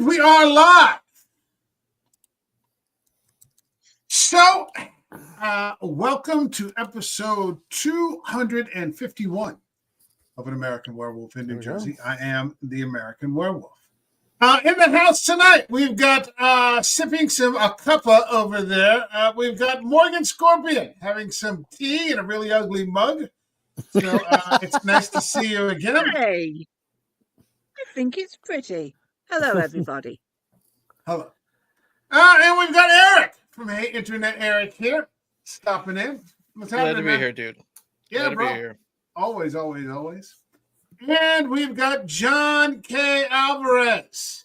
And we are live. So, welcome to episode 251 of An American Werewolf in New Jersey. I am the American Werewolf. In the house tonight, we've got sipping a cuppa over there. We've got Morgan Scorpion having some tea in a really ugly mug. So it's nice to see you again. Hey, I think it's pretty. Hello, everybody. Hello. And we've got Eric from Hey Internet Eric here, stopping in. What's happening, Glad to be here, dude. Yeah, Glad bro. to be here. Always. And we've got John K. Alvarez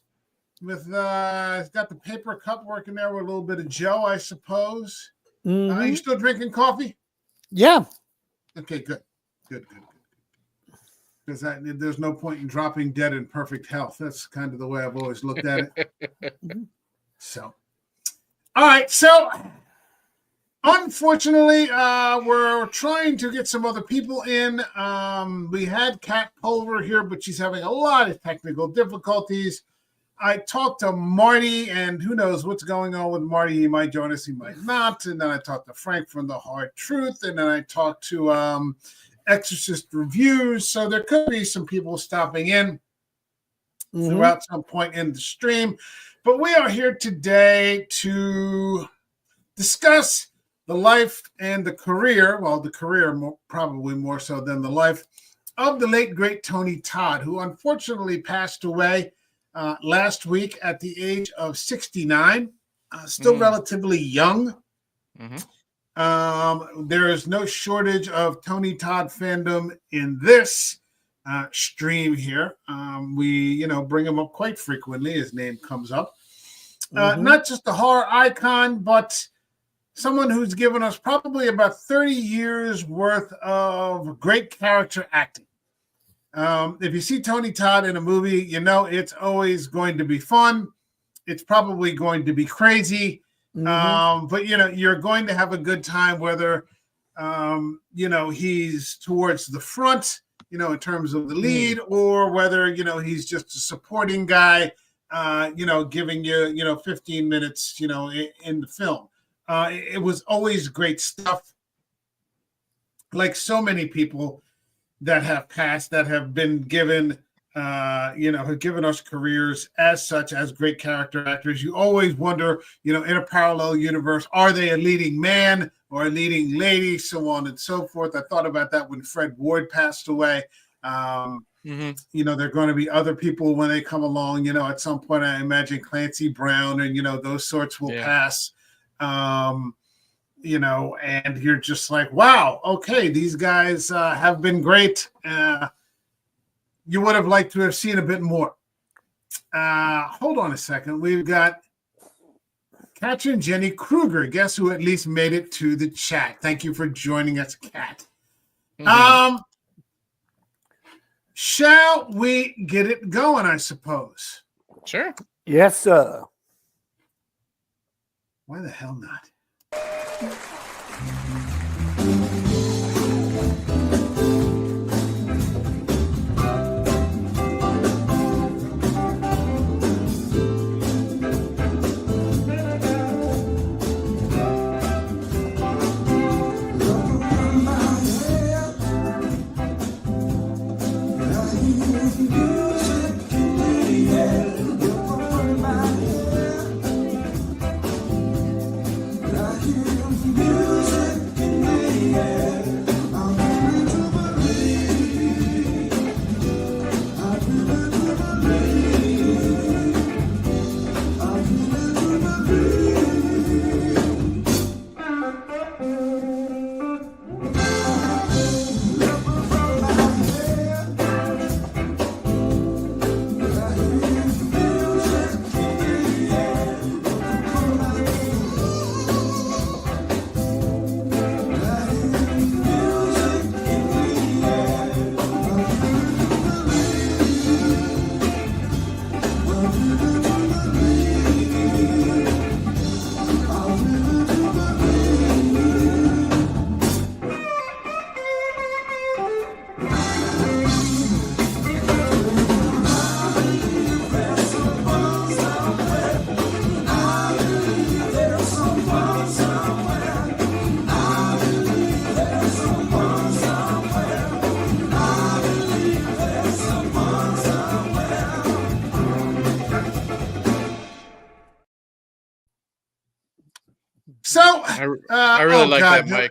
with he's got the paper cup working there with a little bit of Joe, I suppose. Are you still drinking coffee? Yeah. Okay, good. Because there's no point in dropping dead in perfect health. That's kind of the way I've always looked at it. So, all right. So, unfortunately, we're trying to get some other people in. We had Kat Pulver here, but she's having a lot of technical difficulties. I talked to Marty, and who knows what's going on with Marty. He might join us, he might not. And then I talked to Frank from The Hard Truth, and then I talked to Exorcist Reviews. So there could be some people stopping in throughout some point in the stream. But we are here today to discuss the life and the career, probably more so than the life, of the late, great Tony Todd, who unfortunately passed away last week at the age of 69, still relatively young. There is no shortage of Tony Todd fandom in this stream here. We, bring him up quite frequently. His name comes up. Not just a horror icon, but someone who's given us probably about 30 years worth of great character acting. If you see Tony Todd in a movie, it's always going to be fun. It's probably going to be crazy. But you're going to have a good time, whether he's towards the front, in terms of the lead, or whether he's just a supporting guy, giving you 15 minutes, in the film. It was always great stuff. Like so many people that have passed, that have been given have given us careers as such, as great character actors. You always wonder, in a parallel universe, are they a leading man or a leading lady, so on and so forth. I thought about that when Fred Ward passed away. There are going to be other people when they come along, at some point. I imagine Clancy Brown and, those sorts will pass, and you're just like, wow, okay, these guys have been great. You would have liked to have seen a bit more. Hold on a second. We've got Katrin Jenny Kruger. Guess who at least made it to the chat? Thank you for joining us, Kat. Shall we get it going, I suppose? Sure. Yes, sir. Why the hell not? So, I really like God, that,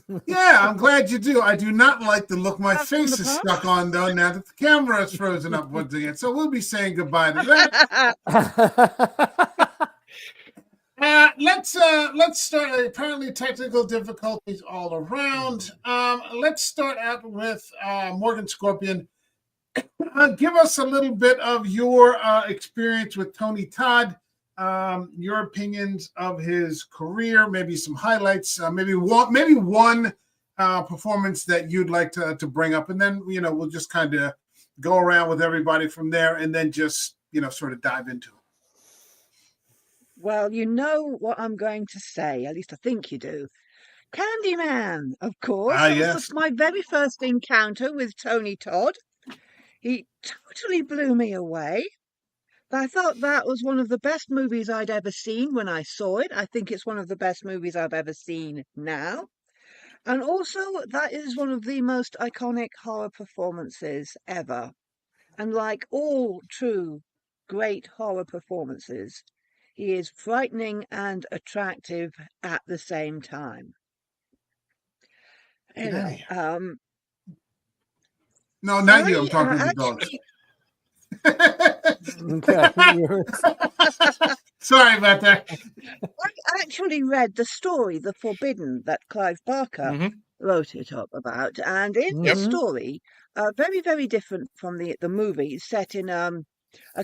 Mike. Yeah, I'm glad you do. I do not like the look my That's from face the is past? stuck on, though, now that the camera is frozen up once again. So we'll be saying goodbye to that. Let's start. Apparently, technical difficulties all around. Let's start out with Morgan Scorpion. Give us a little bit of your experience with Tony Todd. Your opinions of his career, maybe some highlights, maybe one performance that you'd like to bring up, and then we'll just kind of go around with everybody from there, and then just sort of dive into it. Well, you know what I'm going to say. At least I think you do. Candyman, of course. That was Yes. my very first encounter with Tony Todd. He totally blew me away. I thought that was one of the best movies I'd ever seen when I saw it. I think it's one of the best movies I've ever seen now. And also, that is one of the most iconic horror performances ever. And like all true great horror performances, he is frightening and attractive at the same time. No, not you. I'm talking to the dogs. Okay. Sorry about that. I actually read the story, The Forbidden, that Clive Barker wrote it up about. And in the story, very, very different from the movie, set in a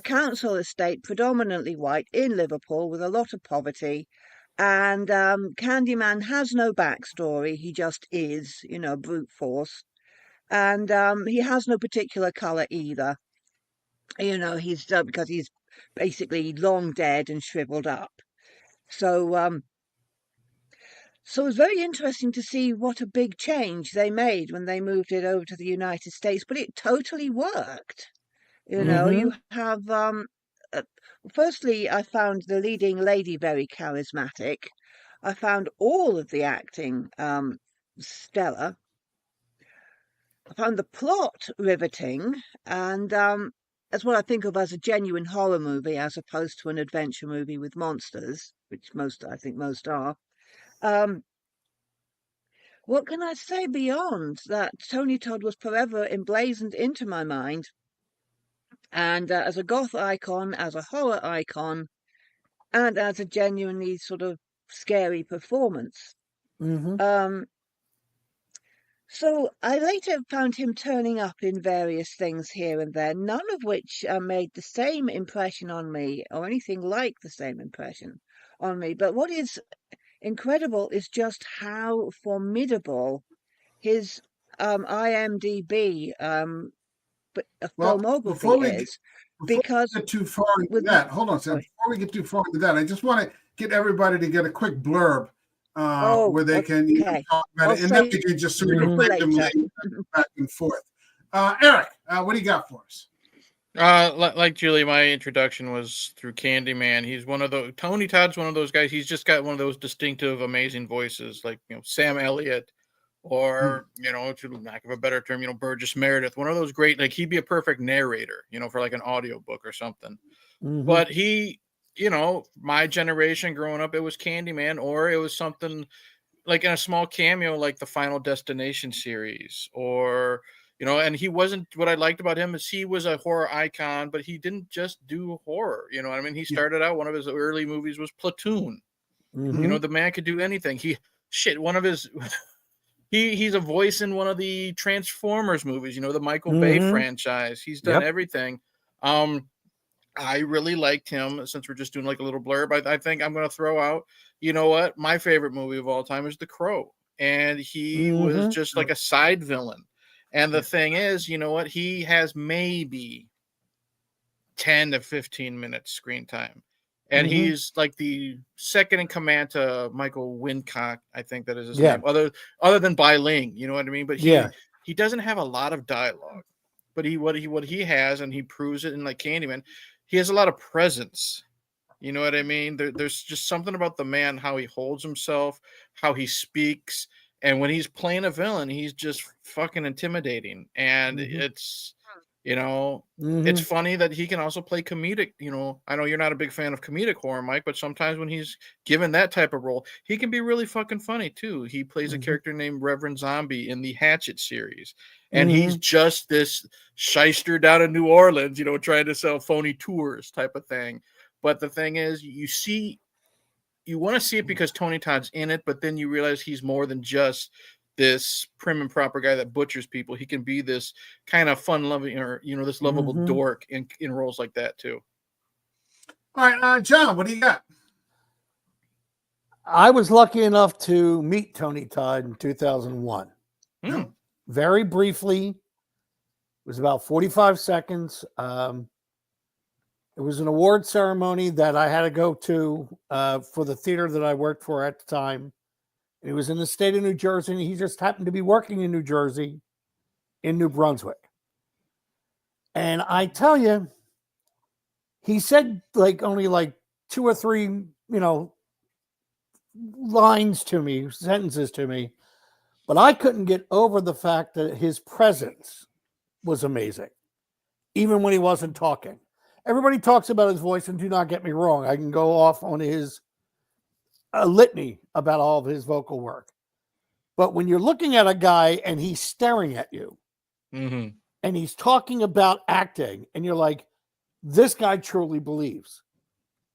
council estate, predominantly white, in Liverpool, with a lot of poverty. And Candyman has no backstory. He just is, brute force. And he has no particular colour either. He's because he's basically long dead and shriveled up. So it was very interesting to see what a big change they made when they moved it over to the United States, but it totally worked. You have firstly, I found the leading lady very charismatic. I found all of the acting stellar. I found the plot riveting, and that's what I think of as a genuine horror movie, as opposed to an adventure movie with monsters, which I think most are. What can I say beyond that? Tony Todd was forever emblazoned into my mind, and as a goth icon, as a horror icon, and as a genuinely sort of scary performance. So I later found him turning up in various things here and there, none of which made the same impression on me, or anything like the same impression on me. But what is incredible is just how formidable his IMDb filmography is. Before we get too far into that, hold on a second. Before we get too far into that, I just want to get everybody to get a quick blurb where they can talk about it, and then we can just sort of randomly back and forth. Eric, what do you got for us? Like Julie, my introduction was through Candyman. He's Tony Todd's one of those guys. He's just got one of those distinctive, amazing voices, like Sam Elliott, or to lack of a better term, Burgess Meredith. One of those great, like he'd be a perfect narrator, for like an audiobook or something. But he, my generation growing up, it was Candyman, or it was something like in a small cameo, like the Final Destination series, or and he wasn't. What I liked about him is he was a horror icon, but he didn't just do horror. You know what I mean? He started out, one of his early movies was Platoon. The man could do anything. One of his. He's a voice in one of the Transformers movies, the Michael Bay franchise. He's done everything. I really liked him. Since we're just doing like a little blurb, I think I'm going to throw out, what? My favorite movie of all time is The Crow. And he was just like a side villain. And the thing is, what? He has maybe 10 to 15 minutes screen time. And he's like the second in command to Michael Wincock, I think that is his name. Other than Bai Ling, you know what I mean? But he doesn't have a lot of dialogue. But what he has, and he proves it in like Candyman, he has a lot of presence. You know what I mean? There's just something about the man, how he holds himself, how he speaks, and when he's playing a villain, he's just fucking intimidating. And it's It's funny that he can also play comedic. I know you're not a big fan of comedic horror, Mike, but sometimes when he's given that type of role, he can be really fucking funny too. He plays a character named Reverend Zombie in the Hatchet series, and he's just this shyster down in New Orleans, trying to sell phony tours type of thing. But the thing is, you want to see it because Tony Todd's in it, but then you realize he's more than just this prim and proper guy that butchers people. He can be this kind of fun-loving, or this lovable dork in roles like that too. All right, John, what do you got? I was lucky enough to meet Tony Todd in 2001. Very briefly. It was about 45 seconds. It was an award ceremony that I had to go to for the theater that I worked for at the time. It was in the state of New Jersey, and he just happened to be working in New Jersey, in New Brunswick. And I tell you, he said only 2 or 3, lines to me, sentences to me, but I couldn't get over the fact that his presence was amazing, even when he wasn't talking. Everybody talks about his voice, and do not get me wrong, I can go off on his a litany about all of his vocal work. But when you're looking at a guy and he's staring at you and he's talking about acting, and you're like, this guy truly believes.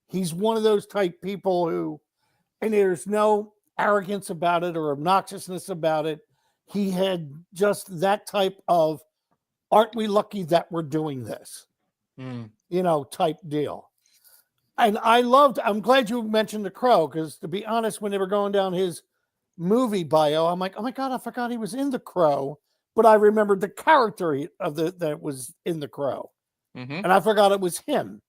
He's one of those type people who, and there's no arrogance about it or obnoxiousness about it. He had just that type of, aren't we lucky that we're doing this? Type deal. And I'm glad you mentioned The Crow, because to be honest, when they were going down his movie bio, I'm like, oh my God, I forgot he was in The Crow, but I remembered the character that was in The Crow. And I forgot it was him.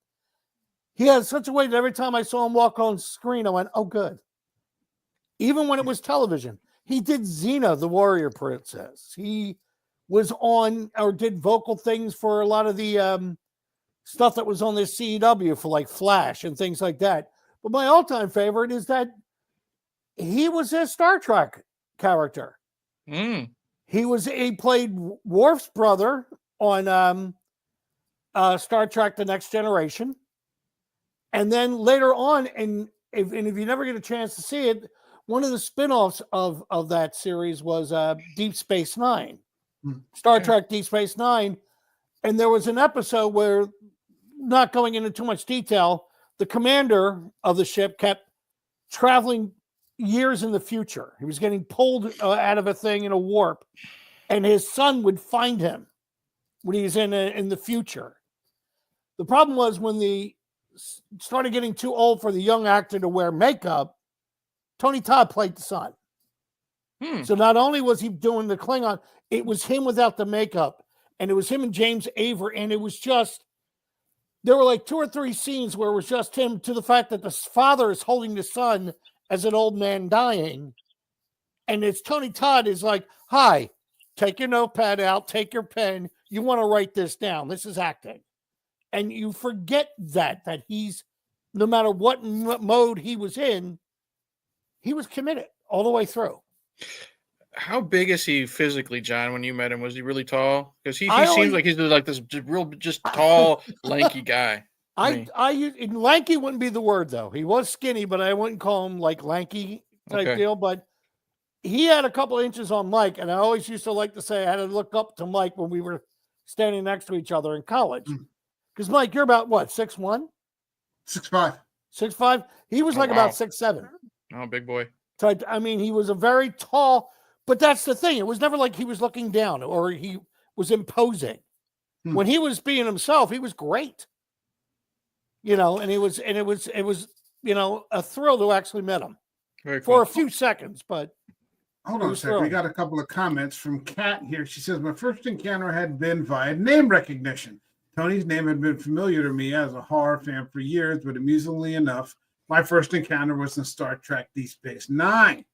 He had such a way that every time I saw him walk on screen, I went, oh, good. Even when it was television, he did Xena, the Warrior Princess. He was on or did vocal things for a lot of the stuff that was on the CW for Flash and things like that. But my all-time favorite is that he was a Star Trek character. He played Worf's brother on Star Trek The Next Generation. And then later on, and if you never get a chance to see it, one of the spin-offs of that series was Deep Space Nine. Star Trek Deep Space Nine. And there was an episode where, not going into too much detail, the commander of the ship kept traveling years in the future. He was getting pulled out of a thing in a warp, and his son would find him when he's in the future. The problem was when they started getting too old for the young actor to wear makeup, Tony Todd played the son. So not only was he doing the Klingon, it was him without the makeup, and it was him and James Avery, and it was just, there were 2 or 3 scenes where it was just him, to the fact that the father is holding the son as an old man dying. And it's Tony Todd is like, hi, take your notepad out, take your pen. You want to write this down. This is acting. And you forget that he's, no matter what mode he was in, he was committed all the way through. How big is he physically, John, when you met him? Was he really tall? Because he seems like he's this real, just tall, lanky guy. Lanky wouldn't be the word, though. He was skinny, but I wouldn't call him lanky type deal. But he had a couple of inches on Mike, and I always used to like to say I had to look up to Mike when we were standing next to each other in college. Because Mike, you're about what, 6'1"? 6'5". 6'5"? He was about 6'7". Oh, big boy. I mean, he was a very tall, but that's the thing. It was never like he was looking down or he was imposing. When he was being himself, he was great. And it was, a thrill to actually meet him for a few seconds, but hold on a second. We got a couple of comments from Kat here. She says, my first encounter had been via name recognition. Tony's name had been familiar to me as a horror fan for years, but amusingly enough, my first encounter was in Star Trek Deep Space Nine.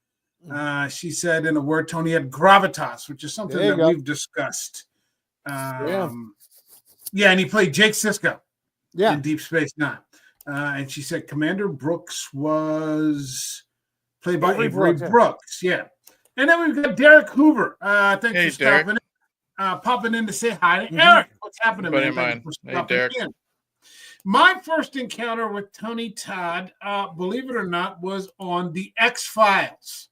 She said, in a word, Tony had gravitas, which is something that we've discussed. And he played Jake Sisko in Deep Space Nine. And she said Commander Brooks was played by Avery Brooks. Yeah. And then we've got Derek Hoover. Thanks for stopping in. popping in to say hi to Eric. What's happening, Buddy man? of mine. Hey, Derek. In. My first encounter with Tony Todd, believe it or not, was on the X-Files.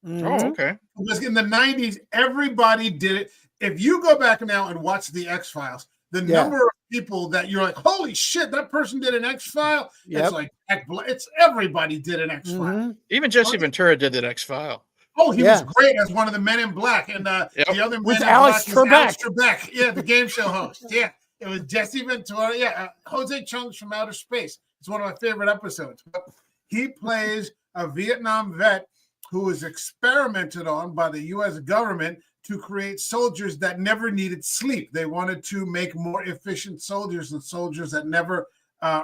Oh, okay. Because in the 90s, everybody did it. If you go back now and watch the X-Files, the number of people that you're like, holy shit, that person did an X-File. It's like, it's everybody did an X-File. Even Jesse Ventura did that X-File. Oh, he was great as one of the Men in Black. And the other with Man Alex in Black Trebek. is Alex Trebek. Yeah, the game show host. Yeah, it was Jesse Ventura. Yeah, Jose Chung's from Outer Space. It's one of my favorite episodes. But he plays a Vietnam vet who was experimented on by the U.S. government to create soldiers that never needed sleep. They wanted to make more efficient soldiers and soldiers that never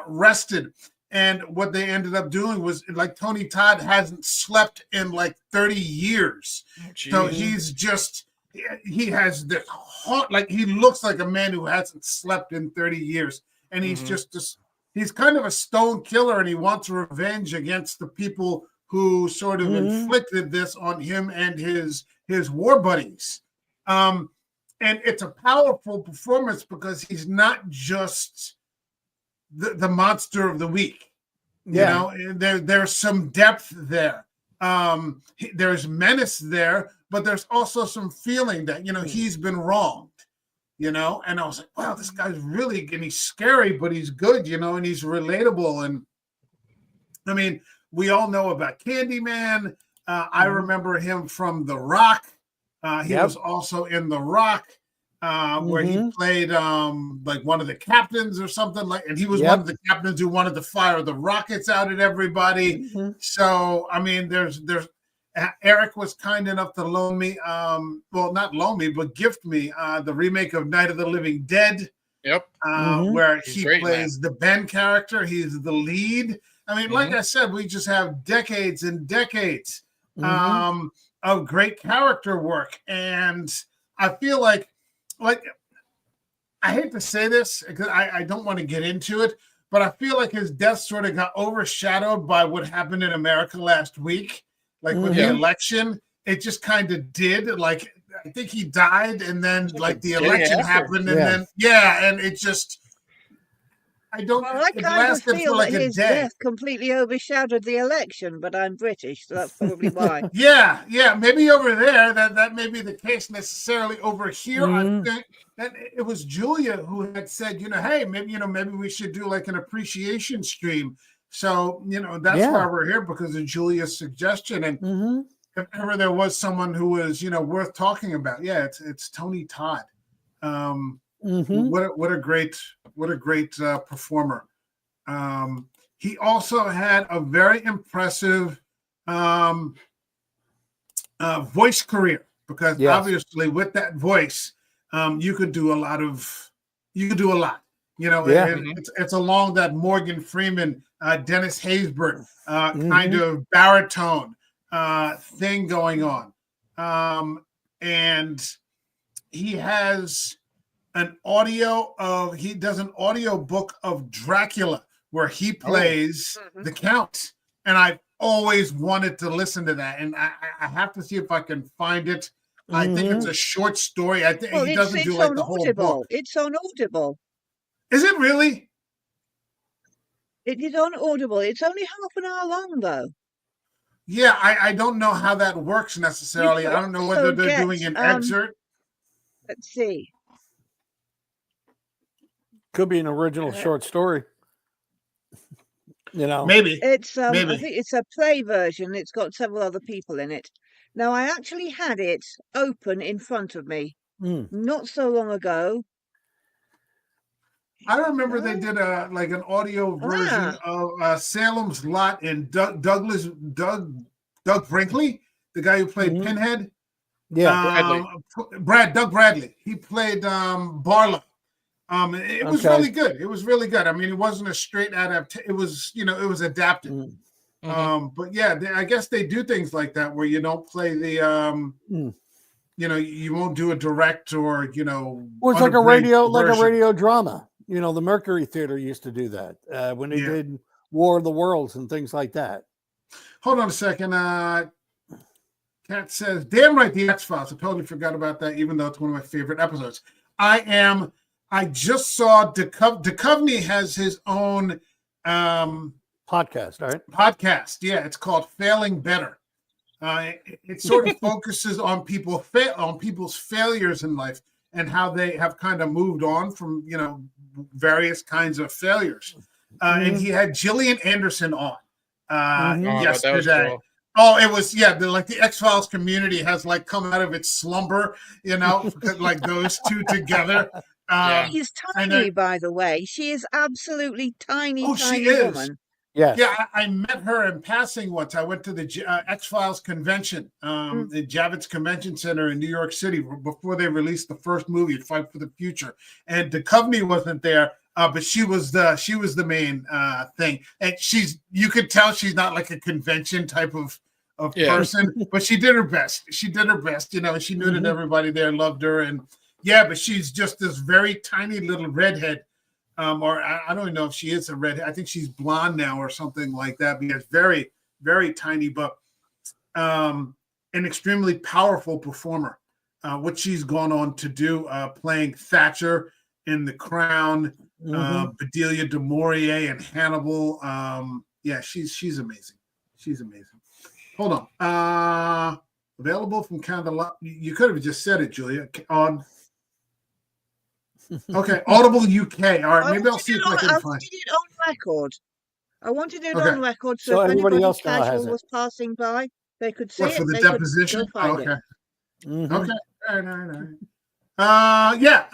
rested. And what they ended up doing was, like, Tony Todd hasn't slept in like 30 years. So he has this heart, like he looks like a man who hasn't slept in 30 years. And he's he's kind of a stone killer, and he wants revenge against the people who sort of inflicted this on him and his war buddies. And it's a powerful performance because he's not just the monster of the week. You know, there's some depth there. There's menace there, but there's also some feeling that, he's been wronged, and I was like, wow, this guy's really, and he's scary, but he's good, and he's relatable. And I mean, we all know about Candyman. I remember him from The Rock. He was also in The Rock, where he played like one of the captains or something like, and he was one of the captains who wanted to fire the rockets out at everybody. So I mean, there's Eric was kind enough to loan me, well, not loan me, but gift me the remake of Night of the Living Dead. Where he plays the Ben character. He's the lead. I mean, like I said, we just have decades and decades of great character work. And I feel like I hate to say this because I don't want to get into it, but I feel like his death sort of got overshadowed by what happened in America last week, like with the election. It just kind of did. Like, I think he died, and then like the election happened, and then and it just. I kind of feel that his death completely overshadowed the election, but I'm British, so that's probably why. Maybe over there that may be the case. Necessarily over here, I think that it was Julia who had said, hey, maybe we should do like an appreciation stream. So that's why we're here, because of Julia's suggestion. And if ever there was someone who was worth talking about, it's Tony Todd. What a great performer. He also had a very impressive voice career, because obviously with that voice, you could do a lot. It's along that Morgan Freeman, Dennis Haysbert kind of baritone thing going on. And he has he does an audio book of Dracula where he plays the Count, and I've always wanted to listen to that, and I have to see if I can find it. I think it's a short story. I think he doesn't do like the whole book. It's on Audible. Is it really? It is on Audible. It's only half an hour long, though. Yeah, I don't know how that works necessarily. I don't know whether they're doing an excerpt. Let's see. Could be an original short story. Maybe. It's I think it's a play version. It's got several other people in it. Now, I actually had it open in front of me not so long ago. I remember they did an audio version of Salem's Lot, and Doug Brinkley, the guy who played Pinhead. Yeah, Doug Bradley. He played Barlow. It was really good. It was really good. I mean, it wasn't a straight adaptation. It was, it was adapted. But yeah, I guess they do things like that where you don't play the, you won't do a direct or, Well, it's like a radio drama. The Mercury Theater used to do that when they did War of the Worlds and things like that. Hold on a second. Kat says, damn right, the X-Files. I totally forgot about that, even though it's one of my favorite episodes. I just saw Duchovny has his own podcast, right? Podcast. Yeah, it's called Failing Better. It sort of focuses on people's failures in life and how they have kind of moved on from, various kinds of failures. And he had Gillian Anderson on yesterday. Cool. Oh, it was, the X-Files community has like come out of its slumber, like those two together. She's tiny, by the way. She is absolutely tiny, tiny woman. Yes. Yeah, I met her in passing once. I went to the X-Files convention, the Javits Convention Center in New York City before they released the first movie, Fight for the Future. And Duchovny wasn't there, but she was the main thing. And you could tell she's not like a convention type of person, but she did her best. She did her best, and she knew that everybody there loved her. And but she's just this very tiny little redhead. Or I don't even know if she is a redhead. I think she's blonde now or something like that. Because very, very tiny, but an extremely powerful performer. What she's gone on to do, playing Thatcher in The Crown, Bedelia du Maurier and Hannibal. She's amazing. She's amazing. Hold on. Available from Canada. You could have just said it, Julia. On. Okay, Audible UK. All right, maybe I'll see if I can find. I wanted it on record. I wanted it on record, so if everybody anybody else casual was passing by, they could see it. For the they deposition? Could go find Okay. It. Okay. All right.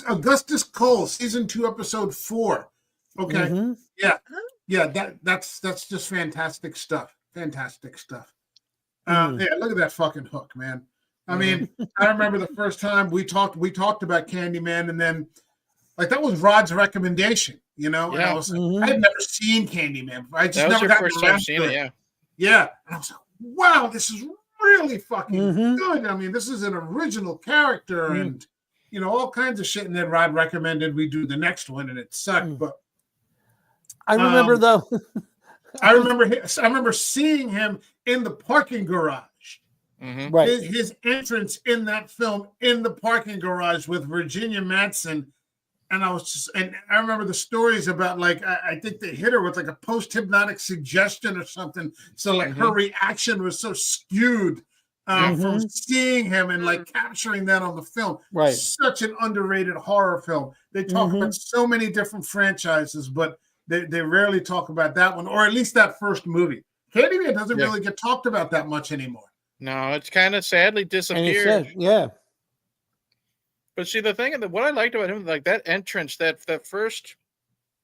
Augustus Cole, season 2, episode 4. Okay. That's just fantastic stuff. Fantastic stuff. Look at that fucking hook, man. I mean, I remember the first time we talked about Candyman, and then like that was Rod's recommendation, And I was like, I had never seen Candyman. I just never got first time seeing it. Yeah. And I was like, wow, this is really fucking good. I mean, this is an original character and all kinds of shit. And then Rod recommended we do the next one, and it sucked. But I remember though. I remember seeing him in the parking garage. Right. His entrance in that film in the parking garage with Virginia Madsen. And I remember the stories about I think they hit her with like a post-hypnotic suggestion or something. So her reaction was so skewed from seeing him and capturing that on the film. Right. Such an underrated horror film. They talk about so many different franchises, but they rarely talk about that one, or at least that first movie. Candyman doesn't really get talked about that much anymore. No, it's kind of sadly disappeared. But see, the thing, what I liked about him, like that entrance, that first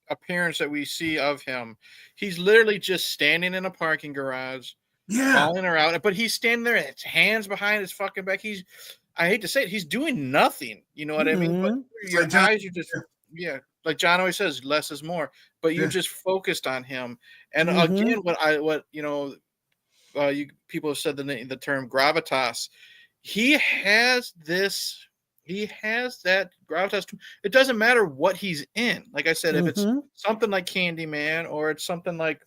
appearance that we see of him, he's literally just standing in a parking garage, calling her out. But he's standing there, his hands behind his fucking back. I hate to say it, he's doing nothing. You know what I mean? But your eyes are just, like John always says, less is more. But you just focused on him. And again, you people have said the term gravitas. He has that gravitas. It doesn't matter what he's in. Like I said, if it's something like Candyman, or it's something like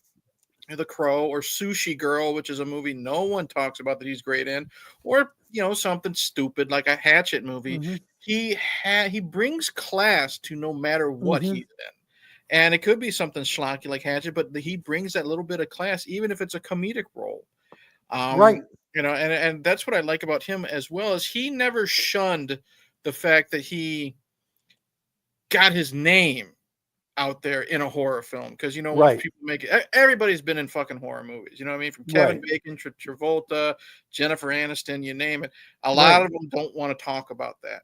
The Crow, or Sushi Girl, which is a movie no one talks about that he's great in, or something stupid like a Hatchet movie, he brings class to no matter what he's in. And it could be something schlocky like Hatchet, but he brings that little bit of class, even if it's a comedic role. Right. And that's what I like about him, as well as he never shunned the fact that he got his name out there in a horror film. Because, when people make it, everybody's been in fucking horror movies. You know what I mean? From Kevin Bacon, Travolta, Jennifer Aniston, you name it. A lot of them don't want to talk about that.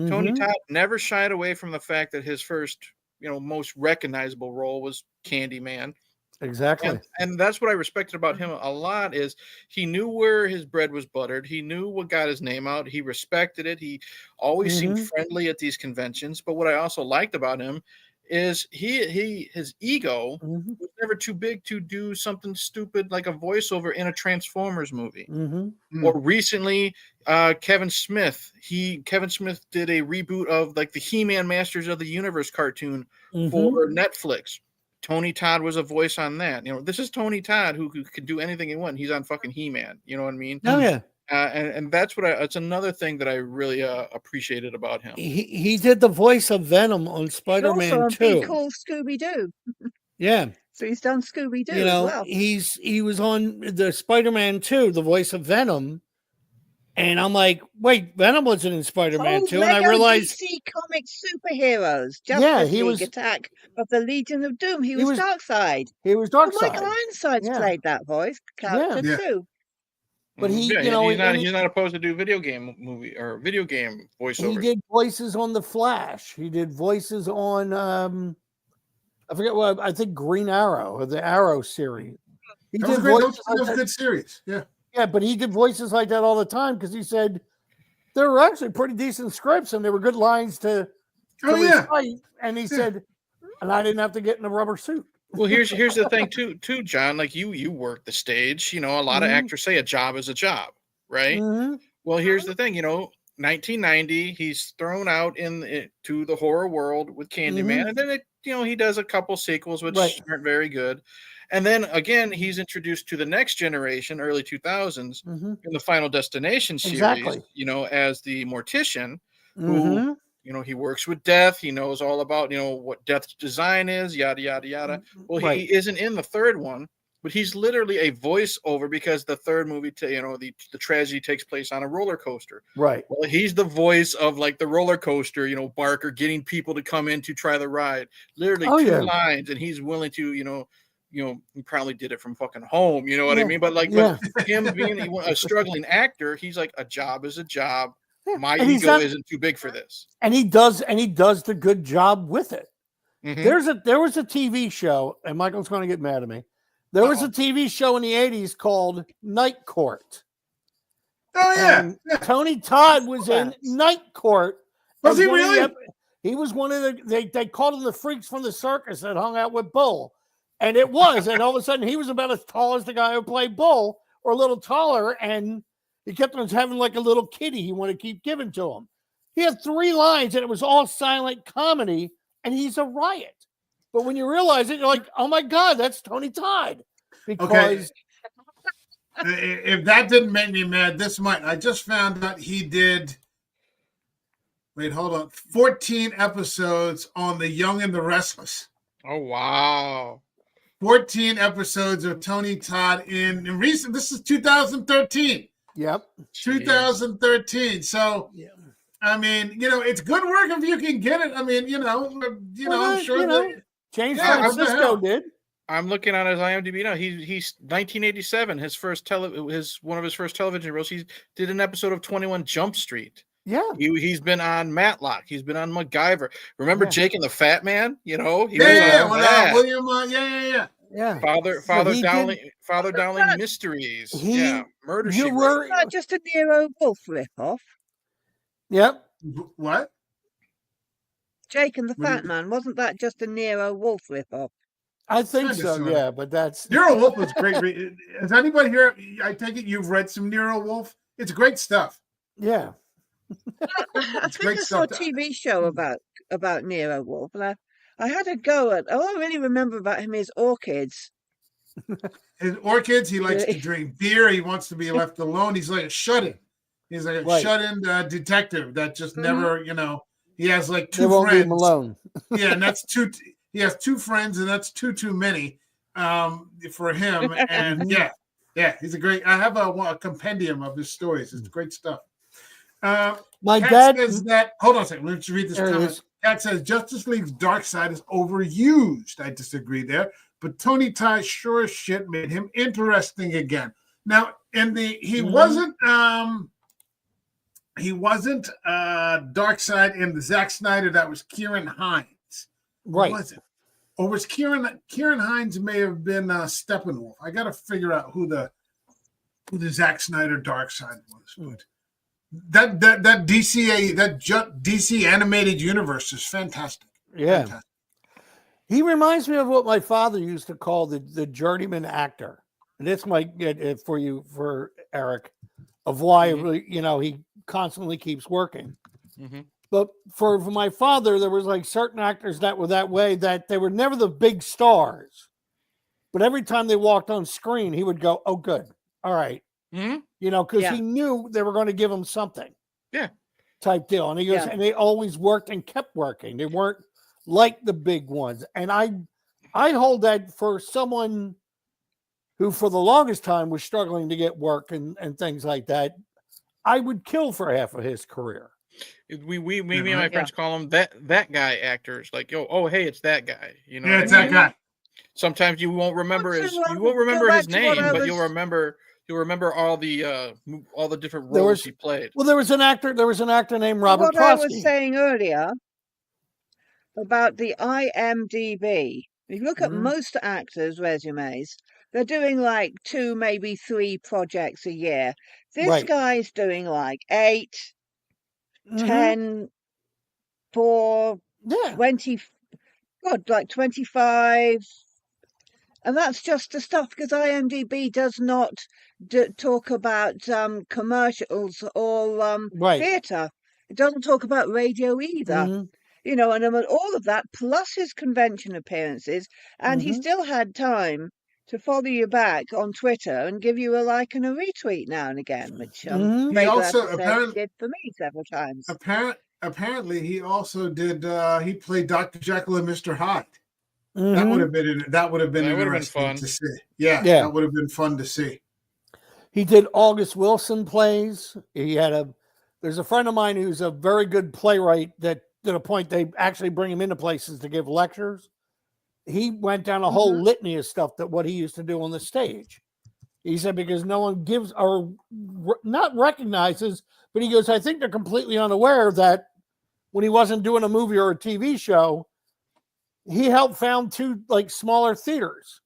Tony Todd never shied away from the fact that his first, most recognizable role was Candyman. Exactly. And that's what I respected about him a lot, is he knew where his bread was buttered. He knew what got his name out. He respected it. He always seemed friendly at these conventions. But what I also liked about him is his ego was never too big to do something stupid like a voiceover in a Transformers movie. Or recently, Kevin Smith did a reboot of like the He-Man Masters of the Universe cartoon for Netflix. Tony Todd was a voice on that. This is Tony Todd who could do anything he wants. He's on fucking He-Man. You know what I mean? Oh yeah. And that's it's another thing that I really appreciated about him. He did the voice of Venom on Spider-Man 2. Be called Scooby-Doo. Yeah. So he's done Scooby-Doo as well. He was on the Spider-Man 2, the voice of Venom. And I'm like, wait, Venom wasn't in Spider-Man 2. And I realized DC Comics superheroes. Justice League Attack of the Legion of Doom. He was Darkseid. He was Darkseid. Michael Ironside's played that voice character too. But he's not opposed to do video game voiceovers. He did voices on The Flash. He did voices on I forget what, I think Green Arrow or the Arrow series. That was a good series. Yeah. Yeah, but he did voices like that all the time because he said they were actually pretty decent scripts and they were good lines to recite. And he said, and I didn't have to get in a rubber suit. Well, here's the thing too, John. Like you work the stage. A lot of actors say a job is a job, right? Mm-hmm. Well, here's the thing. 1990, he's thrown out to the horror world with Candyman, and then he does a couple sequels which aren't very good. And then again, he's introduced to the next generation, early 2000s, in the Final Destination series, as the mortician who, he works with death. He knows all about, what death's design is, yada, yada, yada. Well, he isn't in the third one, but he's literally a voiceover because the third movie, the tragedy takes place on a roller coaster. Right. Well, he's the voice of like the roller coaster, Barker getting people to come in to try the ride. Literally two lines, and he's willing to, he probably did it from fucking home, you know what I mean? But but him being a struggling actor, he's like, a job is a job. Yeah. My ego isn't too big for this. And he does the good job with it. Mm-hmm. There was a TV show, and Michael's going to get mad at me. There was a TV show in the 80s called Night Court. Oh yeah. And Tony Todd was in Night Court. Was he really? He was one of the they called him the freaks from the circus that hung out with Bull. And it was, and all of a sudden he was about as tall as the guy who played Bull, or a little taller, and he kept on having like a little kitty he wanted to keep giving to him. He had 3 lines, and it was all silent comedy, and he's a riot. But when you realize it, you're like, oh my God, that's Tony Todd. Because if that didn't make me mad, this might. I just found out he did. Wait, hold on. 14 episodes on The Young and the Restless. Oh wow. 14 episodes of Tony Todd in recent. This is 2013. Yep. 2013. So, I mean, it's good work if you can get it. I mean, I'm sure that James Francisco did. I'm looking on his IMDb now. He's 1987. One of his first television roles. He did an episode of 21 Jump Street. Yeah, he's been on Matlock. He's been on MacGyver. Remember Jake and the Fat Man? He was on William. Yeah. Father Dowling Mysteries. Murder She Wrote. Wasn't that just a Nero Wolf ripoff? Yep. What? Jake and the Fat Man. Wasn't that just a Nero Wolf ripoff? I think so. Yeah, but that's Nero Wolf was great. Has anybody here? I take it you've read some Nero Wolf. It's great stuff. Yeah. I think I saw a TV show about Nero Wolf, and I had a go at. All I really remember about him is orchids. His orchids. He likes to drink beer. He wants to be left alone. He's like a shut-in. He's like a shut-in detective that just never, He has like 2 friends. Won't leave him alone. Yeah, and that's 2. He has 2 friends, and that's too many for him. And he's a great. I have a compendium of his stories. It's great stuff. My Kat dad says that. Hold on a second. Let's read this comment. Kat says Justice League's dark side is overused. I disagree there, but Tony Todd sure as shit made him interesting again. Now, he wasn't dark side in the Zack Snyder. That was Kieran Hines, right? Was it? Or was Kieran Hines may have been Steppenwolf? I got to figure out who the Zack Snyder dark side was. But that DC animated universe is fantastic. Yeah. Fantastic. He reminds me of what my father used to call the journeyman actor. And that's for Eric, of why he constantly keeps working. But for my father, there was like certain actors that were that way, that they were never the big stars. But every time they walked on screen, he would go, "Oh, good. All right." Mhm. You know, because Yeah. he knew they were going to give him something. Yeah. Type deal. And he goes, Yeah. and they always worked and kept working. They weren't like the big ones. And I hold that for someone who for the longest time was struggling to get work and things like that. I would kill for half of his career. Me and my Yeah. friends call him that guy actors. Like, oh, hey, it's that guy. You know Yeah, what it's I that mean? guy. Sometimes you won't remember Want his to, you won't go remember back his to what name, I but was- you'll remember all the different There roles was- he played. Well, there was an actor named Robert What I was Prosky. saying earlier about the IMDb. If you look at Mhm. most actors' resumes, they're doing like 2, maybe 3 projects a year. This Right. guy's doing like 8, Mhm. 10, 4, Yeah. 20, God, like 25. And that's just the stuff, because IMDb does not talk about commercials or Right. theatre. It doesn't talk about radio either. Mhm. You know, and all of that, plus his convention appearances, and he Mhm. still had time to follow you back on Twitter and give you a like and a retweet now and again, which Mhm. He very glad also to say he did for me several times. apparently he also did he played Dr. Jekyll and Mr. Hyde. That Mhm. would have been interesting That would've been interesting fun. to see. Yeah, Yeah. that would have been fun to see. He did August Wilson plays. There's a friend of mine who's a very good playwright that to the point they actually bring him into places to give lectures. He went down a whole litany of stuff that what he used to do on the stage. He said because no one gives or not recognizes, but he goes, I think they're completely unaware that when he wasn't doing a movie or a TV show, he helped found 2 like smaller theaters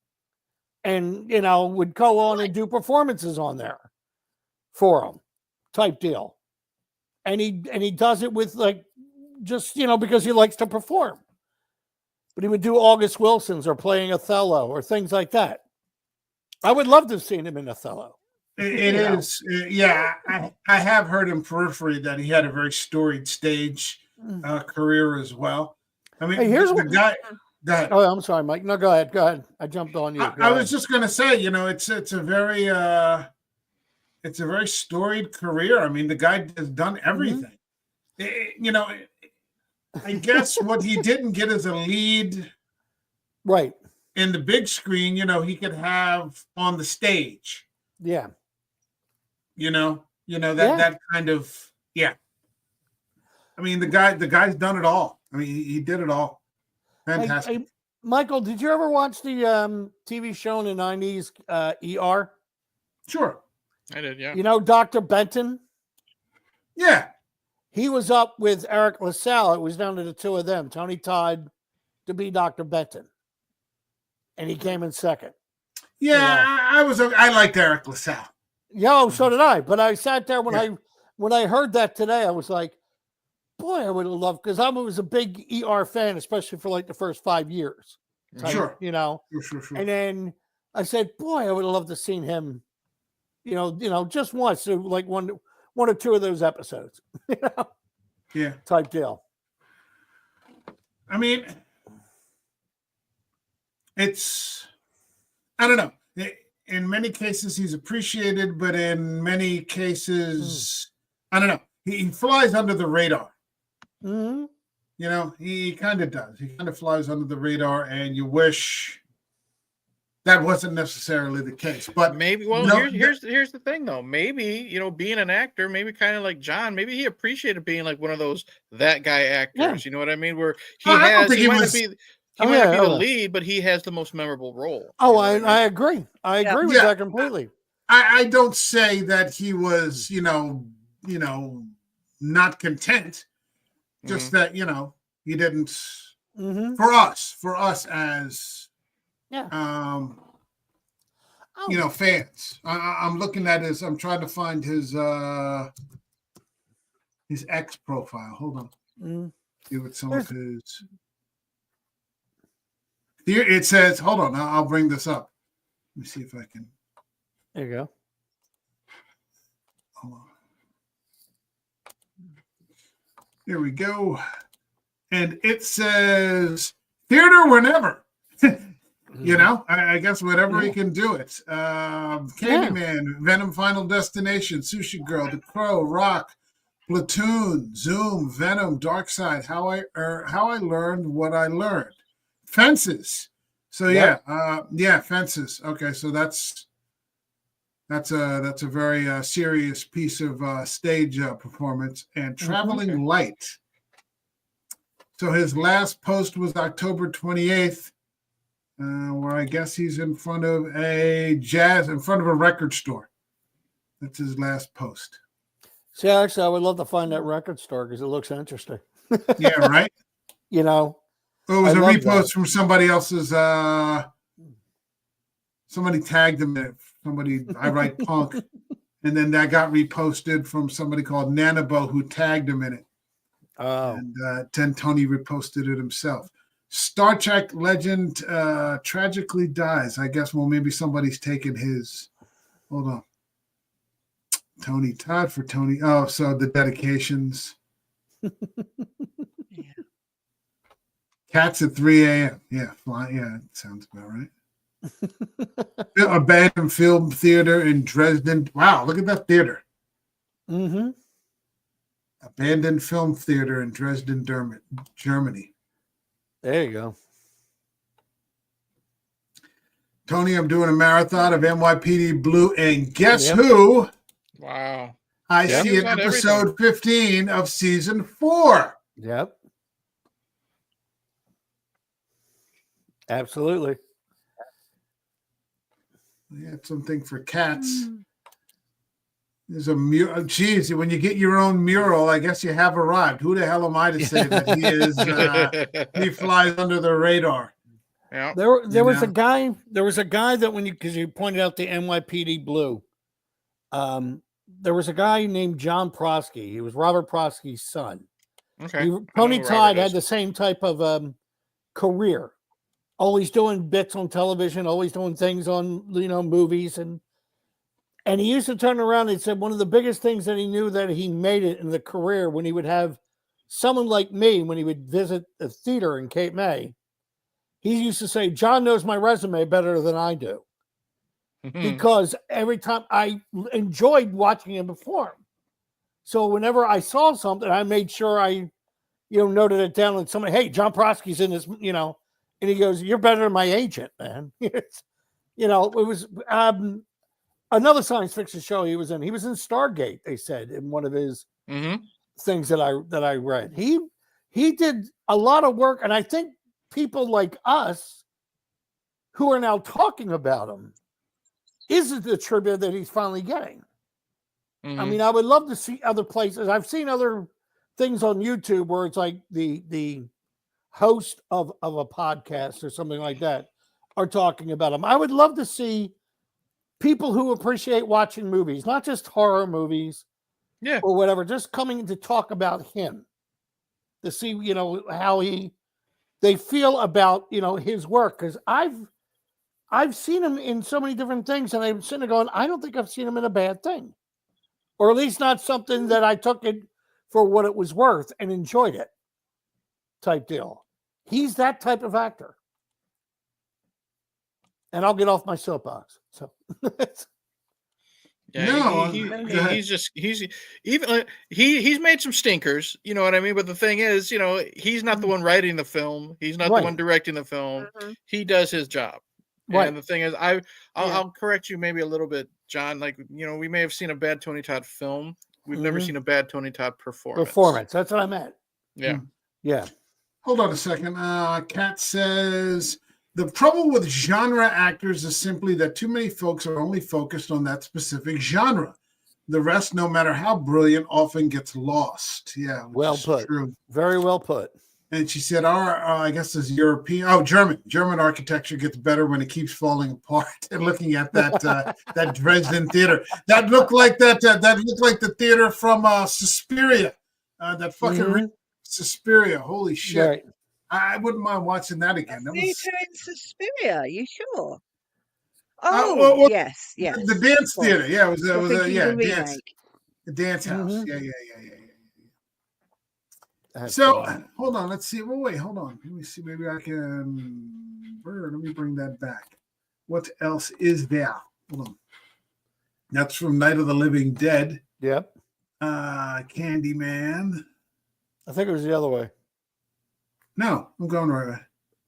and would go on and do performances on there for him type deal. And he does it with like just because he likes to perform. But he would do August Wilson's or playing Othello or things like that. I would love to have seen him in Othello. It is, yeah. I have heard in periphery that he had a very storied stage career as well. I mean, Hey, here's the what- guy. Go ahead. Oh, I'm sorry, Mike. No, go ahead. I jumped on you. I was just going to say, it's a very storied career. I mean, the guy has done everything. I guess what he didn't get as a lead right in the big screen, he could have on the stage. Yeah. That kind of, yeah. I mean, the guy's done it all. I mean, he did it all. Fantastic. Hey, Michael, did you ever watch the TV show in the 90s, ER? Sure. I did, yeah. Dr. Benton? Yeah. He was up with Eric LaSalle. It was down to the 2 of them, Tony Todd to be Dr. Benton. And he came in second. Yeah, I liked Eric LaSalle. Yeah, so did I. But I sat there when I heard that today, I was like, boy, I would have loved, because I was a big ER fan, especially for like the first 5 years. Sure. Sure. Sure. And then I said, boy, I would have loved to seen him, just once, so like one or 2 of those episodes. Yeah. Type deal. I mean, I don't know. In many cases, he's appreciated, but in many cases, I don't know. He flies under the radar. Mm-hmm. He kind of does. He kind of flies under the radar, and you wish that wasn't necessarily the case. But maybe, here's the thing, though. Maybe, being an actor, maybe kind of like John, maybe he appreciated being like one of those that guy actors. Yeah. You know what I mean? Where he might not be the lead, but he has the most memorable role. Oh, I agree. I agree with that completely. I don't say that he was, not content. Just that, he didn't for us as fans. I'm looking at I'm trying to find his X profile. Hold on. See what some of his. Here it says, hold on, I'll bring this up. Let me see if I can. There you go. Hold on. Here we go. And it says theater whenever. You know, I guess whatever he can do it. Candyman, Venom Final Destination, Sushi Girl, The Crow, Rock, Platoon, Zoom, Venom, Darkseid, How I Learned What I Learned. Fences. So Fences. Okay, so that's a very serious piece of stage performance. And Traveling Light. So his last post was October 28th, where I guess he's in front of a record store. That's his last post. See, actually, I would love to find that record store because it looks interesting. Yeah, right. You know, it was a repost from somebody else's. Somebody tagged him in it. Somebody, I write punk, and then that got reposted from somebody called Nanabo who tagged him in it. Oh, and then Tony reposted it himself. Star Trek legend tragically dies. I guess, well, maybe somebody's taken his. Hold on. Tony Todd for Tony. Oh, so the dedications. Cats at 3 a.m. Yeah, it sounds about right. Abandoned film theater in Dresden. Wow, look at that theater. Mm-hmm. Abandoned film theater in Dresden, Germany. There you go. Tony, I'm doing a marathon of NYPD Blue, and guess who? Wow. I see it episode 15 of season 4. Yep. Absolutely. We had something for cats. There's a mural. Geez, when you get your own mural, I guess you have arrived. Who the hell am I to say that he is? He flies under the radar. Yeah. There was a guy. There was a guy that because you pointed out the NYPD Blue. There was a guy named John Prosky. He was Robert Prosky's son. Okay. Tony Todd had the same type of career. Always doing bits on television, always doing things on movies, and he used to turn around and said one of the biggest things that he knew that he made it in the career when he would have someone like me when he would visit a theater in Cape May. He used to say, "John knows my resume better than I do," because every time I enjoyed watching him perform. So whenever I saw something, I made sure I, noted it down. And somebody, hey, John Prosky's in this, and he goes, "You're better than my agent, man." It was another science fiction show he was in. He was in Stargate, they said, in one of his things that I read. He did a lot of work, and I think people like us who are now talking about him is the tribute that he's finally getting. I mean, I would love to see other places. I've seen other things on YouTube where it's like the host of a podcast or something like that are talking about him. I would love to see people who appreciate watching movies, not just horror movies or whatever, just coming to talk about him to see, how they feel about, his work. Because I've seen him in so many different things, and I'm sitting there going, I don't think I've seen him in a bad thing, or at least not something that I took it for what it was worth and enjoyed it type deal. He's that type of actor. And I'll get off my soapbox. So he's made some stinkers, you know what I mean? But the thing is, he's not the one writing the film. He's not the one directing the film. He does his job. Right. And the thing is, I'll correct you maybe a little bit, John. Like, we may have seen a bad Tony Todd film. We've never seen a bad Tony Todd performance. That's what I meant. Yeah. Yeah. Hold on a second. Kat says, the trouble with genre actors is simply that too many folks are only focused on that specific genre. The rest, no matter how brilliant, often gets lost. Yeah. Well put. True. Very well put. And she said, I guess this German architecture gets better when it keeps falling apart. And looking at that that Dresden theater, that looked like the theater from Suspiria, that fucking Suspiria. Holy shit! Right. I wouldn't mind watching that again. That was in Suspiria. You sure? Oh, yes. The dance theater. Yeah, it was a dance house. Yeah. So hold on, let's see. Well, wait, hold on. Let me see. Maybe I can. Let me bring that back. What else is there? Hold on. That's from Night of the Living Dead. Yep. Candyman. I think it was the other way. No, I'm going right way.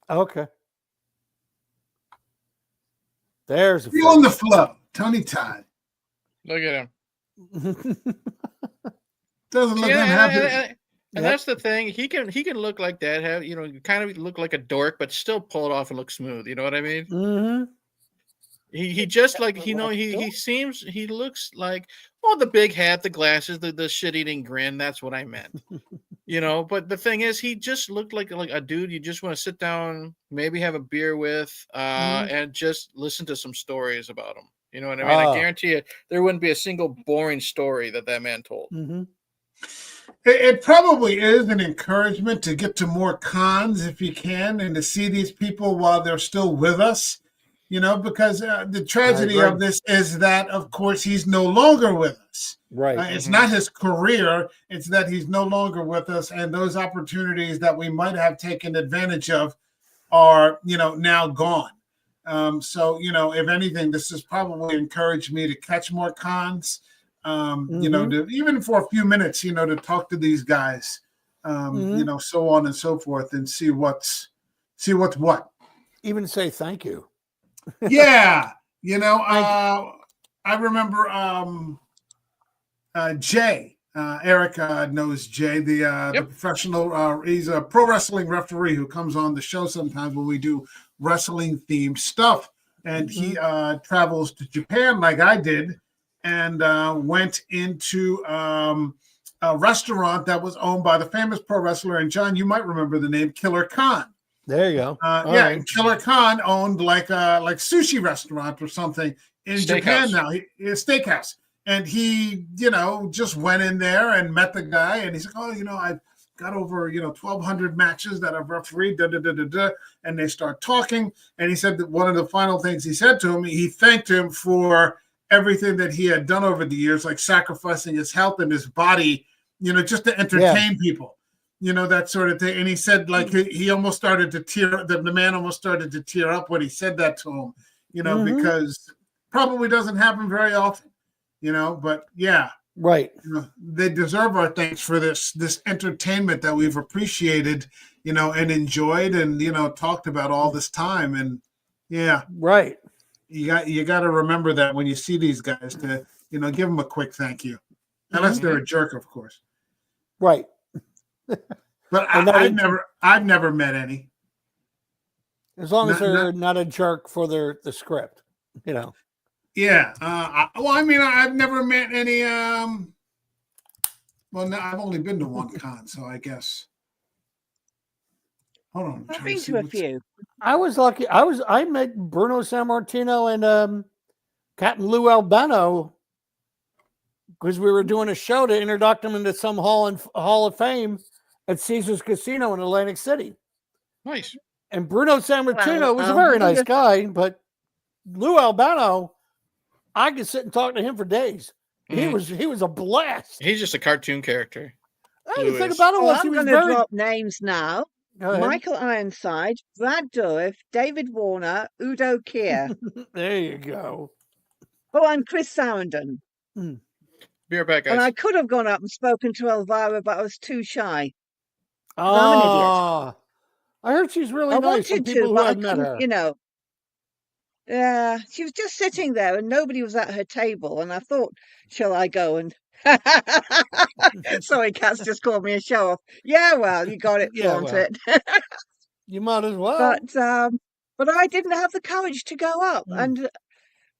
Okay. There's a Feeling the Flow. Tony Todd. Look at him. Doesn't look unhappy. And that's the thing. He can look like that. Have kind of look like a dork, but still pull it off and look smooth. You know what I mean? Mm-hmm. He just like he looks like the big hat, the glasses, the shit eating grin. That's what I meant. But the thing is, he just looked like a dude you just want to sit down, maybe have a beer with, and just listen to some stories about him. You know what I mean? I guarantee you, there wouldn't be a single boring story that man told. Mm-hmm. It probably is an encouragement to get to more cons if you can, and to see these people while they're still with us. Because the tragedy of this is that, of course, he's no longer with us. Right. It's not his career. It's that he's no longer with us. And those opportunities that we might have taken advantage of are, now gone. So, if anything, this has probably encouraged me to catch more cons, to, even for a few minutes, to talk to these guys, so on and so forth, and see what's what. Even say thank you. Yeah. I remember Jay. Eric knows Jay, the professional. He's a pro wrestling referee who comes on the show sometimes when we do wrestling themed stuff. And he travels to Japan like I did, and went into a restaurant that was owned by the famous pro wrestler. And John, you might remember the name Killer Khan. There you go. Right. Killer Khan owned like sushi restaurant or something in Japan now. A steakhouse. And he, just went in there and met the guy. And he's like, I've got over, 1,200 matches that I've refereed, And they start talking. And he said that one of the final things he said to him, he thanked him for everything that he had done over the years, like sacrificing his health and his body, just to entertain people. That sort of thing. And he said, like, he almost started to tear, the man almost started to tear up when he said that to him, because probably doesn't happen very often, but yeah. Right. They deserve our thanks for this entertainment that we've appreciated, and enjoyed and, talked about all this time. And yeah. Right. You got to remember that when you see these guys to, give them a quick thank you. Unless they're a jerk, of course. Right. But I've never met any. As long as they're not a jerk for the script, Yeah. I've never met any. I've only been to one con, so I guess. Hold on. I've been to a few. I was lucky. I met Bruno Sammartino and Captain Lou Albano because we were doing a show to introduce them into some Hall of Fame at Caesar's Casino in Atlantic City. Nice. And Bruno Sammartino was a very nice guy, but Lou Albano, I could sit and talk to him for days. He was a blast. He's just a cartoon character. The thing about him was I'm going to drop names now. Michael Ironside, Brad Dourif, David Warner, Udo Kier. There you go. Oh, and Chris Sarandon. Be right back, guys. And I could have gone up and spoken to Elvira, but I was too shy. Oh, I'm an idiot. I heard she's really nice. I wanted to, but I met her. Yeah, she was just sitting there and nobody was at her table. And I thought, shall I go and... Sorry, Kat's just called me a show-off. Yeah, well, you got it, flaunt it. You might as well. But I didn't have the courage to go up. And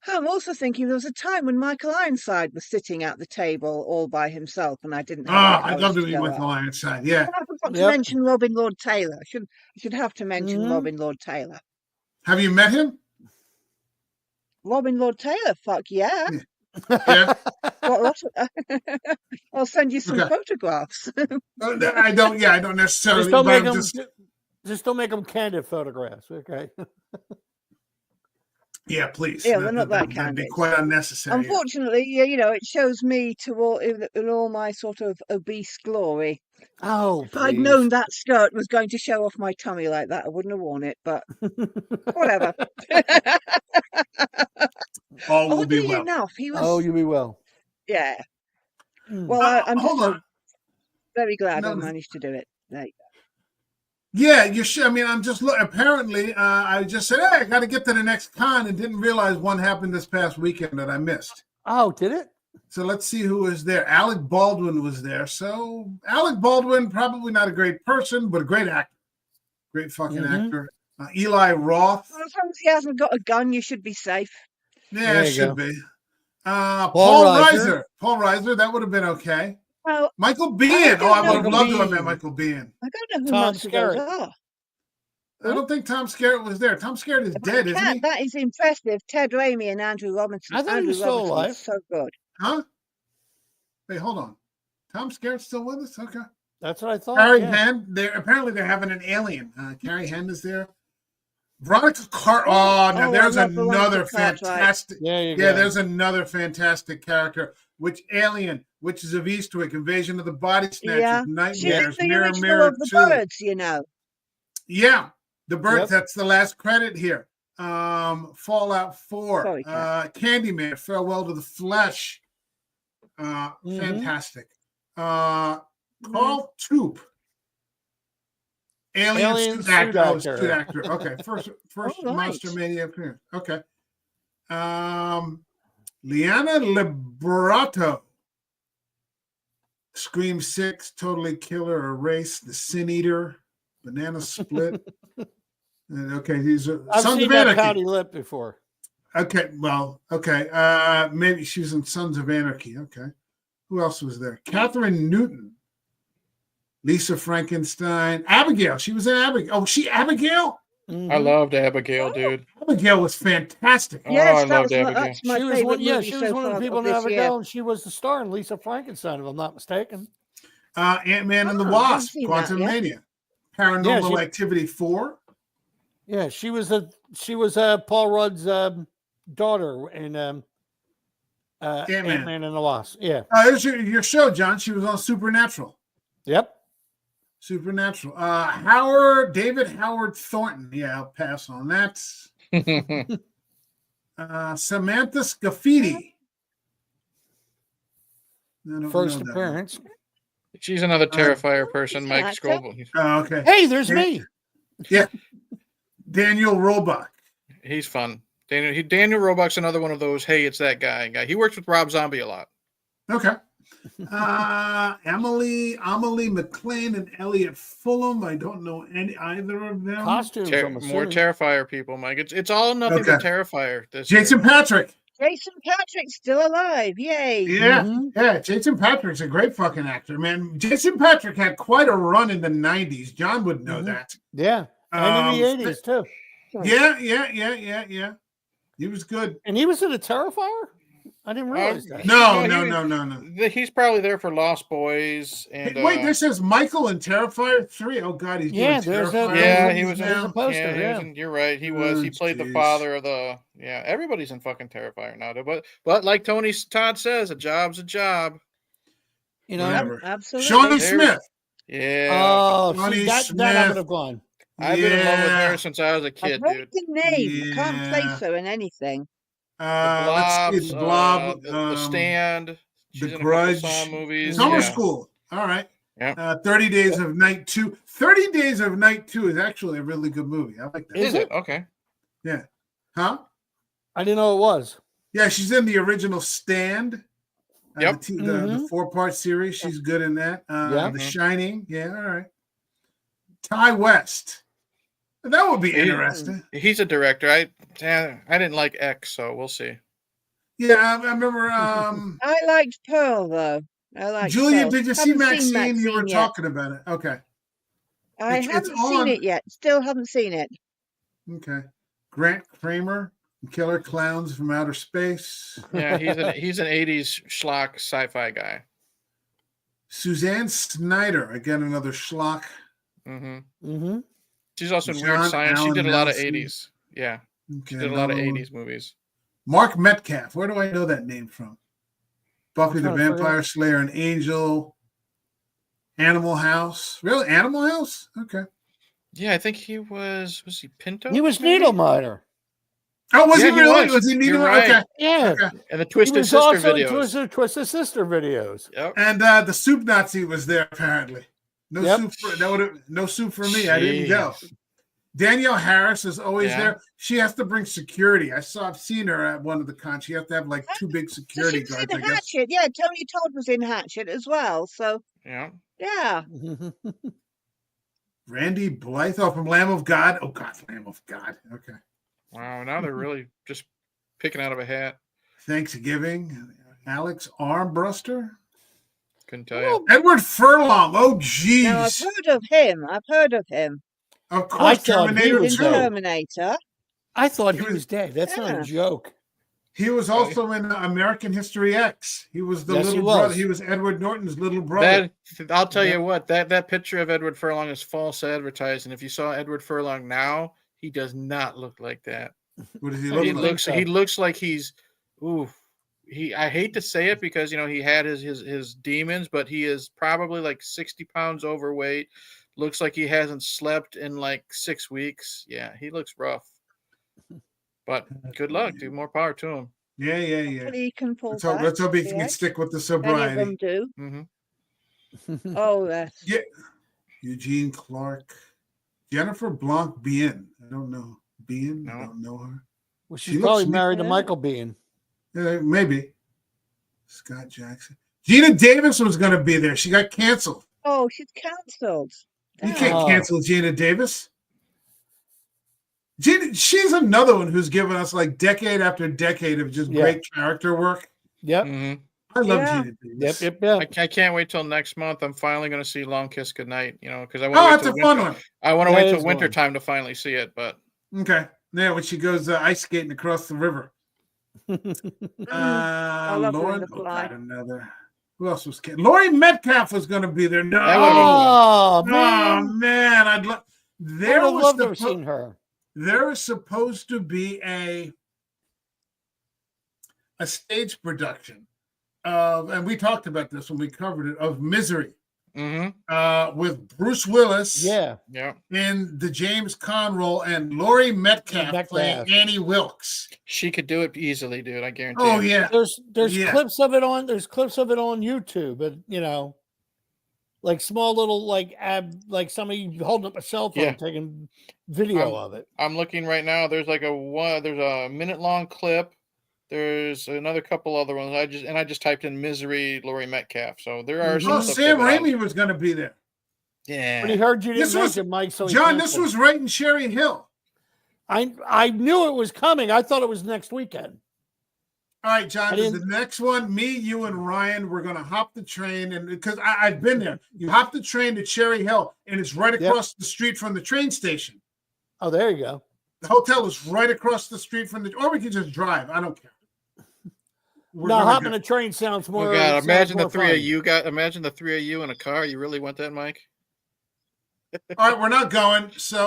I'm also thinking there was a time when Michael Ironside was sitting at the table all by himself, and I didn't have I'd love to meet Michael Ironside, yeah. I forgot to mention Robin Lord Taylor. I should have to mention Robin Lord Taylor. Have you met him? Robin Lord Taylor, fuck yeah. Yeah. I'll send you some photographs. I don't necessarily. Just don't make them candid photographs, okay? Yeah, please. Yeah, they're not that That'd be candid. quite unnecessary. Unfortunately, yeah, it shows me in all my sort of obese glory. Oh, If I'd known that skirt was going to show off my tummy like that, I wouldn't have worn it. But whatever. All will be Oddly well. enough, he was. Oh, you be well. Yeah. Mm. Well, I'm just Hold so on. very glad No, I managed to do it. There you go. Yeah, you should. I mean, I'm just apparently, I just said, hey, I got to get to the next con, and didn't realize one happened this past weekend that I missed. Oh, did it? So let's see who was there. Alec Baldwin was there. So Alec Baldwin, probably not a great person, but a great actor. Great fucking actor. Eli Roth. Well, as long as he hasn't got a gun, you should be safe. Yeah, it should be. Paul Reiser. Paul Reiser, that would have been okay. Well, Michael Biehn. I would have loved to have met Biehn. Michael Biehn. I don't know who Tom most of those Skerritt. are. I don't think Tom Skerritt was there. Tom Skerritt is dead, isn't he? That is impressive. Ted Raimi and Andrew Robinson. I thought he was Andrew still Robinson's alive. so good. Huh? Wait, hold on. Tom Skerritt's still with us? Okay. That's what I thought. Carrie yeah. Henn. Apparently they're having an alien. Carrie Henn is there. Veronica Cartwright. Oh, now there's I love another Veronica Cartwright. fantastic. There you go. There's another fantastic character. Which Alien, Witches of Eastwick, Invasion of the Body Snatchers, Yeah. Nightmares, She's the Mirror original Mirror of the 2. birds, Yeah, the birds. Yep. That's the last credit here. Fallout 4, Sorry, Candyman, Farewell to the Flesh. Fantastic. Carl Toop. Alien suit actor. Suit actor. Okay, first All right. Monster Mania appearance. Okay. Liana Liberato. Scream 6, Totally Killer, Erase, The Sin Eater, Banana Split. And, okay, these are I've Sons seen of that Anarchy. pouty lip before. Okay, well, okay. Maybe she was in Sons of Anarchy. Okay. Who else was there? Catherine Newton. Lisa Frankenstein. Abigail. She was in Abigail. Oh, Abigail? I loved Abigail, dude. Abigail was fantastic. Yes, I loved Abigail. that's my She was favorite one. Yeah, movie she was so one of the far people in this year. Abigail, and she was the star in Lisa Frankenstein, if I'm not mistaken. Ant-Man and the I haven't Wasp. seen that Quantum yet. Mania. Paranormal Activity 4. Yeah, she was Paul Rudd's daughter in Ant-Man and the Wasp. Yeah. There's your show, John. She was on Supernatural. Yep. Supernatural. David Howard Thornton. Yeah, I'll pass on that. Samantha Scafidi. First appearance. She's another Terrifier person, Mike Scobel. Oh, okay. Hey, there's me. Yeah. Daniel Roebuck. He's fun. Daniel Roebuck's another one of those, hey, it's that guy. He works with Rob Zombie a lot. Okay. Amelie McLean and Elliot Fulham. I don't know either of them. Costumes. More Terrifier people, Mike. It's all nothing but Terrifier. Jason Patrick. Jason Patrick's still alive. Yay. Yeah. Yeah. Jason Patrick's a great fucking actor, man. Jason Patrick had quite a run in the 90s. John would know that. Yeah. And in the 80s, too. Yeah. He was good. And he was in a Terrifier? I didn't realize that. No. He's probably there for Lost Boys. And wait, this says Michael in Terrifier 3. Oh God, he's doing Terrifier. He was in a poster. You're right. He was. He played the father of the. Yeah, everybody's in fucking Terrifier now. But like Tony Todd says, a job's a job. You know, whatever. Absolutely. Shawnee Smith. Yeah. Oh, see, that I would have gone. I've been in love with her since I was a kid, I've dude. the name. I can't place her in anything. Let's see, the Blob, the Stand, The Grudge, Saw movies, Summer School. All right. Yeah. 30 Days of Night 2. 30 Days of Night 2 is actually a really good movie. I like that. Is it? Okay. Yeah. Huh? I didn't know it was. Yeah, she's in the original Stand. Yep. The 4-part series. She's good in that. The Shining. Yeah, all right. Ty West. That would be interesting. He's a director. I didn't like X, so we'll see. Yeah, I remember. I liked Pearl, though. I liked Julia, Pearl. did you see Haven't seen Maxine? You were yet. talking about it. Okay. I haven't seen it yet. Still haven't seen it. Okay. Grant Kramer, Killer Clowns from Outer Space. Yeah, he's an 80s schlock sci-fi guy. Suzanne Snyder, again another schlock. She's also in Weird John Science. She Allen did a lot of Nelson. 80s. Yeah. Okay, She did a lot of another one. 80s movies. Mark Metcalf. Where do I know that name from? Buffy the trying to figure Vampire Slayer and Angel. Animal House. Really? Animal House? Okay. Yeah, I think he was he Pinto? He was maybe? Needlemiter. Oh, was Yeah, he he really? was. Was he You're needing right. Okay. Yeah. Okay. And the He Twisted was Sister also in videos. Twisted Sister videos. Yep. And the soup Nazi was there apparently. No Yep. soup for that would have no soup for me. I didn't go. Jeez. Danielle Harris is always Yeah. there. She has to bring security. I've seen her at one of the cons. She has to have like 2 big So security she was guards, in I guess. Hatchet. Yeah, Tony Todd was in Hatchet as well. So Yeah. yeah. Randy Blythe from Lamb of God. Oh God, Lamb of God. Okay. Wow. Now they're really just picking out of a hat. Thanksgiving. Alex Armbruster. Couldn't tell you. Edward Furlong. Oh Now I've geez. heard of him. I've heard of him. Of I course, thought he Terminator was 2. In dead. Terminator. I thought He he was- was dead. That's not a Yeah. joke. He was also in American History X. He was the Yes, he little was. brother. He was Edward Norton's little brother. I'll tell Yeah. you what, that picture of Edward Furlong is false advertising. If you saw Edward Furlong now, he does not look like that. What does he He look think like? looks so. he looks like he's I hate to say it because he had his demons, but he is probably like 60 pounds overweight. Looks like he hasn't slept in like 6 weeks. Yeah, he looks rough. But good luck, dude. More power to him. Yeah. Hopefully he can pull Let's hope, back. let's hope he the can edge. stick with the Many of them sobriety. do. Mm-hmm. Oh, yes. Yeah. Eugene Clark. Jennifer Blanc Bien. I don't know. Bien? I No. don't know her. Well, She she's looks probably neat. married to Yeah. Michael Biehn. Maybe. Scott Jackson. Gina Davis was going to be there. She got canceled. Oh, she's cancelled. You Damn. can't Oh. cancel Gina Davis. She's another one who's given us like decade after decade of just Yeah. great character work. Yep. Mm-hmm. I love Yeah. Gina Davis. Yep. I can't wait till next month. I'm finally going to see Long Kiss Goodnight. Because I Oh, want that's to a wait fun till one. I want to That wait till is winter one. time to finally see it. But Okay. Yeah, when she goes ice skating across the river. I love Lauren, Linda Bly. another. Who else was? Laurie Metcalf was going to be there. No, That would've been Oh, oh man. man, I'd love. I There would have was loved to have seen her. there was supposed to be a stage production of, and we talked about this when we covered it, of Misery with Bruce Willis. Yeah. In the James Caan role and Laurie Metcalf playing Metcalf. Annie Wilkes. she could do it easily, dude. I guarantee. Oh you. yeah. There's Yeah. clips of it on YouTube, but like small little like somebody holding up a cell phone Yeah. taking video of it. I'm looking right now. There's like there's a minute long clip. There's another couple other ones. I just typed in Misery Laurie Metcalf. So there are some Oh, stuff Sam that- Raimi was going to be there. Yeah. But he heard you didn't This was- mention Mike, so he John, this canceled. was right in Cherry Hill. I knew it was coming. I thought it was next weekend. All right, John, I this is didn't- the next one. Me, you, and Ryan, we're going to hop the train. And because I've been there, you hop the train to Cherry Hill, and it's right Yep. across the street from the train station. Oh, there you go. The hotel is right across the street from or we can just drive. I don't care. We're No, gonna hopping go. a train sounds more. Oh God! sounds Imagine the more three fun. of you. Imagine the three of you in a car. You really want that, Mike? All right, we're not going. So,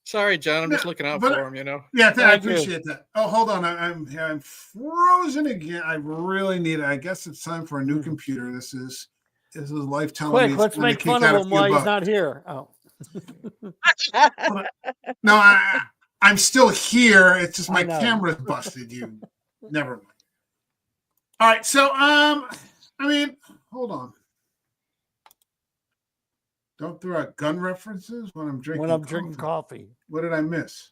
Sorry, John. I'm just No, looking out but- for him. yeah, I Thank you. appreciate that. Oh, hold on. I'm frozen again. I really need it. I guess it's time for a new computer. This is life telling me. Quick, it's let's gonna make kick fun out of a him few while he's bucks. not here. Oh, No, I'm still here. It's just I my know. camera's busted. You never mind. All right, so hold on. Don't throw out gun references when I'm drinking. when I'm drinking coffee. What did I miss?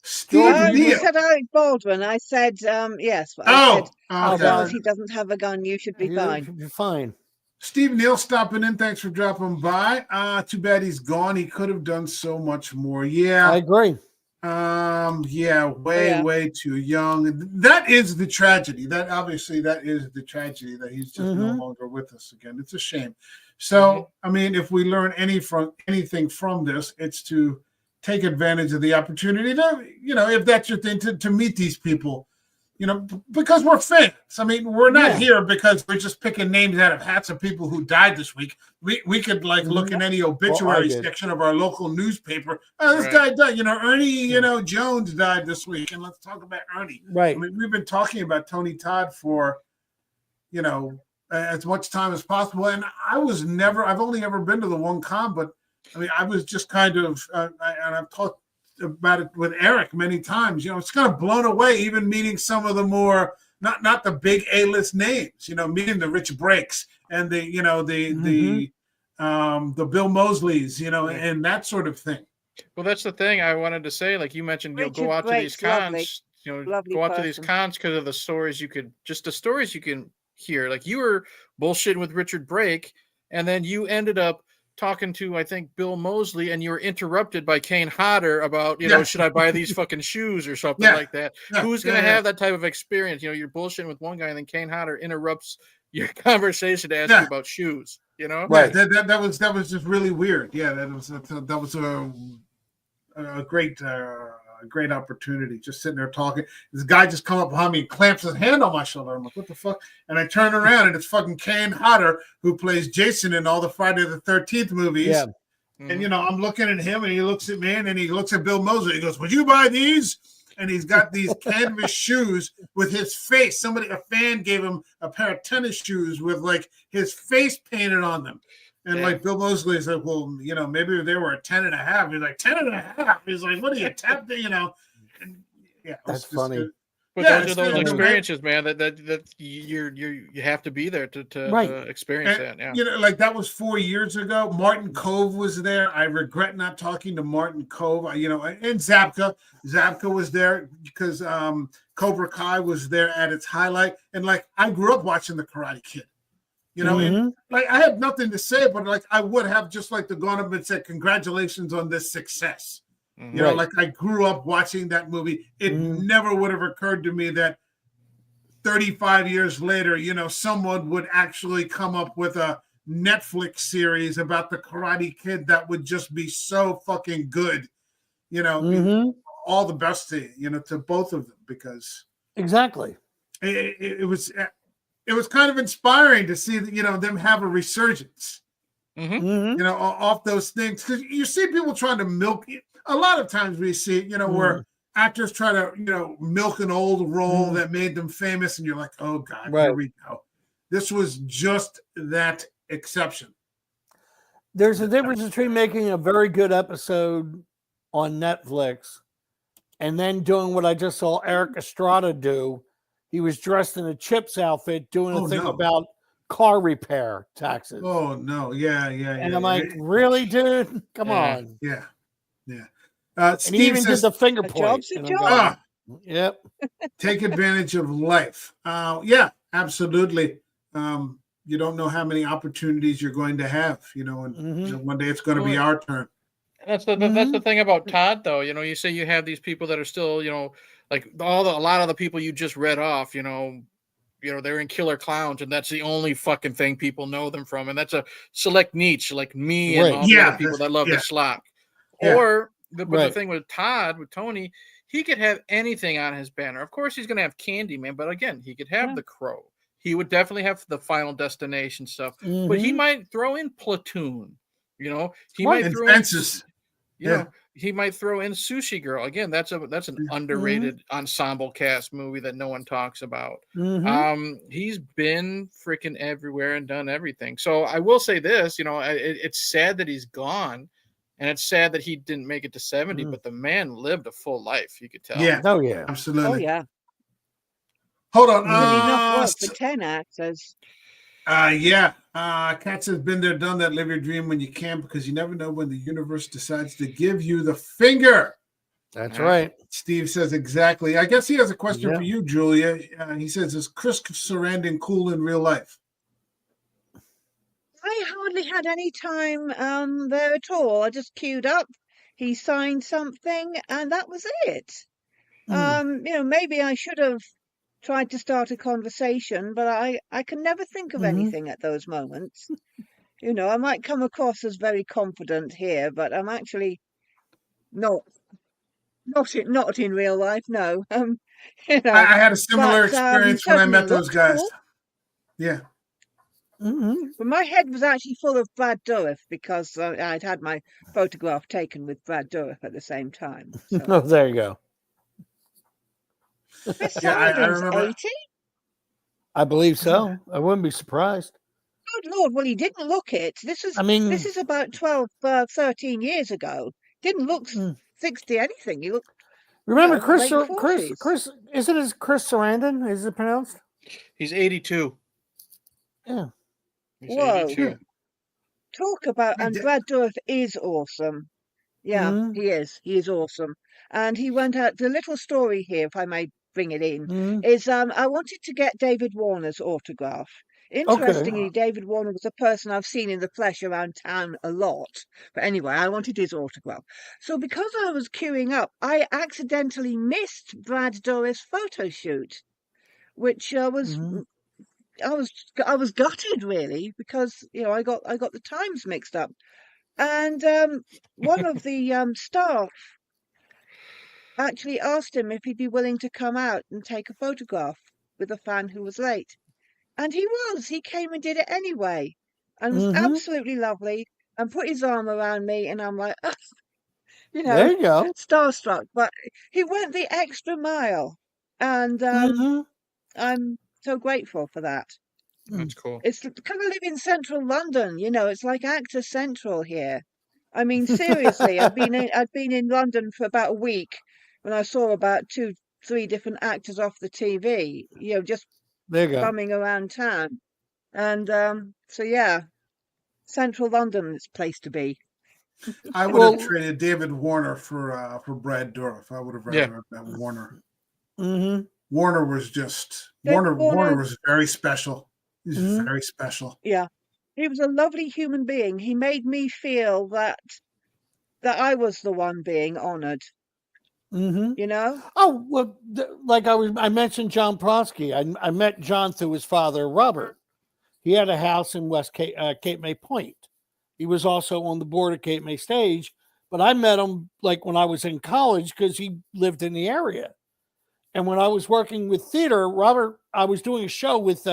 Steve George, You Neal. said Alec Baldwin. I said yes. I Oh, said okay. as long as he doesn't have a gun, you should be fine. You're fine. Steve Neal stopping in. Thanks for dropping by. Too bad he's gone. He could have done so much more. I Yeah. agree. Way too young. That is the tragedy. That is the tragedy that he's just no longer with us again. It's a shame. So, I mean, if we learn anything from this, it's to take advantage of the opportunity to, if that's your thing, to meet these people because we're fans. I mean, we're not Yeah. here because we're just picking names out of hats of people who died this week. We could look in any obituary did. section of our local newspaper. Oh, this Right. guy died. Ernie, Jones died this week, and let's talk about Ernie. Right. I mean, we've been talking about Tony Todd for, as much time as possible. And I've only ever been to the one con, but I mean, I was just kind of, and I've talked about it with Eric many times, it's kind of blown away, even meeting some of the more, not the big A-list names, meeting the Rich Breaks and the Bill Mosleys, and that sort of thing. Well, that's the thing I wanted to say. Like you mentioned, you'll go Richard out to these Brake's lovely. cons, Lovely go out to these person. cons because of the stories you can hear. Like you were bullshitting with Richard Brake, and then you ended up talking to, I think, Bill Mosley, and you were interrupted by Kane Hodder about, should I buy these fucking shoes or something like that? Yeah. Who's going to have that type of experience? You're bullshitting with one guy, and then Kane Hodder interrupts your conversation to ask you about shoes. Right. That was just really weird. Yeah, that was a great opportunity. Just sitting there talking. This guy just come up behind me and clamps his hand on my shoulder. I'm like, what the fuck? And I turn around and it's fucking Kane Hodder, who plays Jason in all the Friday the 13th movies. Yeah. And I'm looking at him and he looks at me and then he looks at Bill Mosley. He goes, would you buy these? And he's got these canvas shoes with his face. A fan gave him a pair of tennis shoes with like his face painted on them. And like Bill Mosley is like, well, maybe they were a 10.5. He's like, 10.5. He's like, what are you tapped? And, that's funny. But those are those experiences, man. That you have to be there to experience that. Yeah. Like that was 4 years ago. Martin Kove was there. I regret not talking to Martin Kove. And Zabka. Zabka was there because Cobra Kai was there at its highlight. And like I grew up watching The Karate Kid. And like I had nothing to say, but like I would have just like to gone up and said, congratulations on this success. Like I grew up watching that movie. It never would have occurred to me that 35 years later, someone would actually come up with a Netflix series about the Karate Kid that would just be so fucking good. All the best to both of them, because exactly it was kind of inspiring to see them have a resurgence. Off those things, because you see people trying to milk it. A lot of times we see, where actors try to, milk an old role that made them famous, and you're like, oh God, here we go. This was just that exception. There's a difference between making a very good episode on Netflix and then doing what I just saw Eric Estrada do. He was dressed in a Chips outfit doing a thing about car repair taxes. Oh no, yeah. And I'm like, really, dude? Come on. Yeah. And Steve he even says, did the finger point. Yep. Take advantage of life. Yeah, absolutely. You don't know how many opportunities you're going to have, and one day it's going to be our turn. That's the thing about Todd, though. You say you have these people that are still, like a lot of the people you just read off, they're in Killer Clowns, and that's the only fucking thing people know them from, and that's a select niche, like me and all the other people that love the schlock. But the thing with Todd, with Tony, he could have anything on his banner. Of course, he's going to have Candyman, but again, he could have The Crow. He would definitely have the Final Destination stuff, but he might throw in Platoon. He might throw Fences. He might throw in Sushi Girl. Again, that's an underrated ensemble cast movie that no one talks about. He's been freaking everywhere and done everything. So I will say this, it's sad that he's gone, and it's sad that he didn't make it to 70, but the man lived a full life, you could tell. Yeah. Oh yeah. Absolutely. Oh yeah. Hold on. Enough work for 10 actors. Katz has been there, done that. Live your dream when you can, because you never know when the universe decides to give you the finger. That's right. Steve says exactly. I guess he has a question for you, Julia. He says, is Chris Sarandon cool in real life? I hardly had any time there at all. I just queued up. He signed something, and that was it. Maybe I should have tried to start a conversation, but I can never think of anything at those moments. I might come across as very confident here, but I'm actually not in real life. No. You know, I had a similar but he experience when I certainly met those looked guys. cool. Yeah. But my head was actually full of Brad Dourif because I'd had my photograph taken with Brad Dourif at the same time. So Oh, there you go. Chris Yeah, I Sarandon's remember. 80. I believe so. I wouldn't be surprised. Good Lord, well, he didn't look it. This I mean, is about 12, 13 years ago. Didn't look 60 anything. He looked, remember late 40s. Chris, isn't it Chris Sarandon? Is it pronounced? He's 82. Yeah. He's Whoa. 82. Talk about, He and did. Brad Dourif is awesome. Yeah, he is. He is awesome. And he went out, the little story here, if I may bring it in, is I wanted to get David Warner's autograph. Interestingly, Okay. David Warner was a person I've seen in the flesh around town a lot. But anyway, I wanted his autograph. So because I was queuing up, I accidentally missed Brad Dourif's photo shoot, which I was gutted really because I got the times mixed up. And one of the staff actually asked him if he'd be willing to come out and take a photograph with a fan who was late. And he was. He came and did it anyway and was absolutely lovely and put his arm around me. And I'm like, There you go. starstruck. But he went the extra mile. And I'm so grateful for that. That's cool. It's kind of live in central London, it's like Actor Central here. I mean, seriously, I'd been in London for about a week when I saw about 3 different actors off the TV, just There you go. bumming around town. And so yeah, central London is a place to be. I would have traded David Warner for Brad Dourif. I would have rather have met Warner. Warner was just Warner was very special. He's very special. Yeah. He was a lovely human being. He made me feel that I was the one being honored. Oh, well, like I mentioned John Prosky. I met John through his father, Robert. He had a house in West Cape May Point. He was also on the board of Cape May Stage, but I met him like when I was in college because he lived in the area. And when I was working with theater, I was doing a show with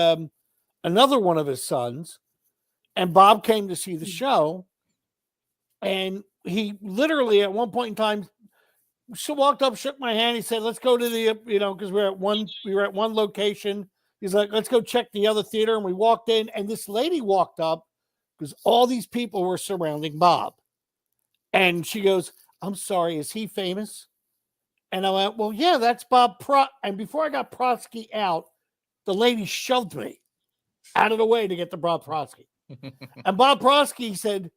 another one of his sons, and Bob came to see the show, and he literally at one point in time walked up, shook my hand. He said, "Let's go to the because we were at one location." He's like, "Let's go check the other theater," and we walked in, and this lady walked up because all these people were surrounding Bob, and she goes, "I'm sorry, is he famous?" And I went, "Well, yeah, that's Bob And before I got Prosky out, the lady shoved me out of the way to get to Bob Prosky. And Bob Prosky said,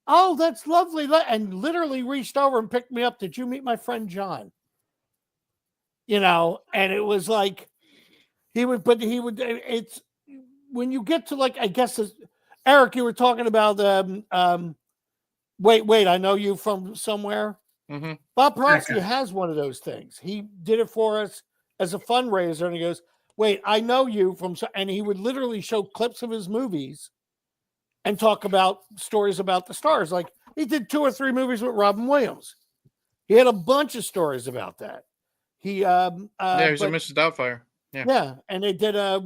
"Oh, that's lovely," and literally reached over and picked me up. "Did you meet my friend John?" And it was like it's when you get to like, I guess, Eric, you were talking about wait, I know you from somewhere. Bob Prosky has one of those things. He did it for us as a fundraiser, and he goes, "Wait, I know you from," and he would literally show clips of his movies and talk about stories about the stars. Like he did 2 or 3 movies with Robin Williams. He had a bunch of stories about that. He he's a Mrs. Doubtfire. Yeah, and they did I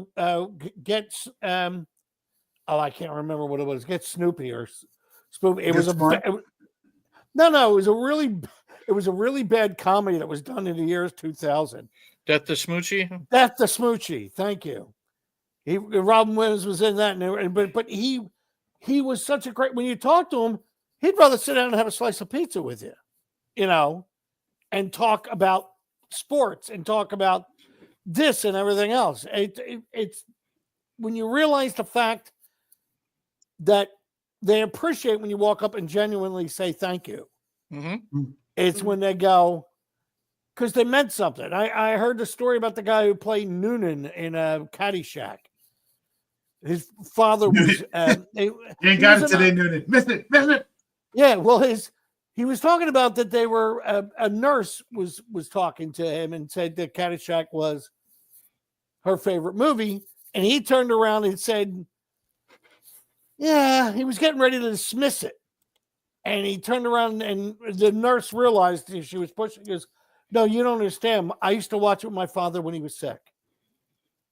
can't remember what it was. Get Snoopy or Spoopy. It was it was a really bad comedy that was done in the years 2000. Death to Smoochie. Death to Smoochie. Thank you. Robin Williams was in that, but he was such a great. When you talk to him, he'd rather sit down and have a slice of pizza with you, and talk about sports and talk about this and everything else. It's when you realize the fact that they appreciate when you walk up and genuinely say thank you. It's when they go, because they meant something. I heard the story about the guy who played Noonan in Caddyshack. His father was. You ain't got it today, Noonan. Miss it. Yeah, well, he was talking about that they were a nurse was talking to him and said that Caddyshack was her favorite movie, and he turned around and said, "Yeah," he was getting ready to dismiss it, and he turned around and the nurse realized she was pushing. He goes, No, you don't understand. I used to watch it with my father when he was sick.